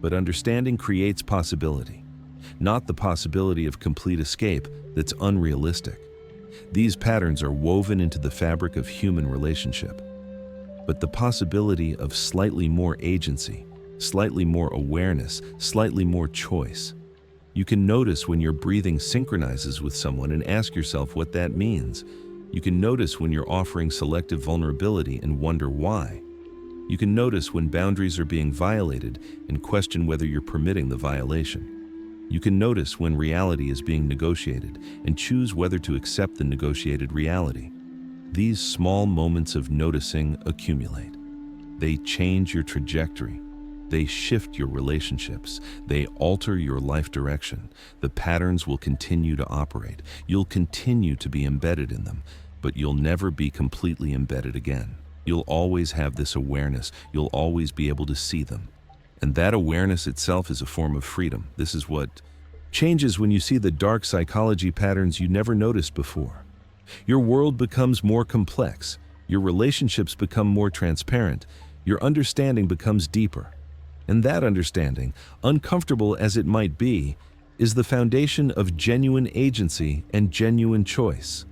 But understanding creates possibility, not the possibility of complete escape that's unrealistic. These patterns are woven into the fabric of human relationship. But the possibility of slightly more agency, slightly more awareness, slightly more choice. You can notice when your breathing synchronizes with someone and ask yourself what that means. You can notice when you're offering selective vulnerability and wonder why. You can notice when boundaries are being violated and question whether you're permitting the violation. You can notice when reality is being negotiated and choose whether to accept the negotiated reality. These small moments of noticing accumulate. They change your trajectory. They shift your relationships. They alter your life direction. The patterns will continue to operate. You'll continue to be embedded in them, but you'll never be completely embedded again. You'll always have this awareness. You'll always be able to see them. And that awareness itself is a form of freedom. This is what changes when you see the dark psychology patterns you never noticed before. Your world becomes more complex. Your relationships become more transparent. Your understanding becomes deeper. And that understanding, uncomfortable as it might be, is the foundation of genuine agency and genuine choice.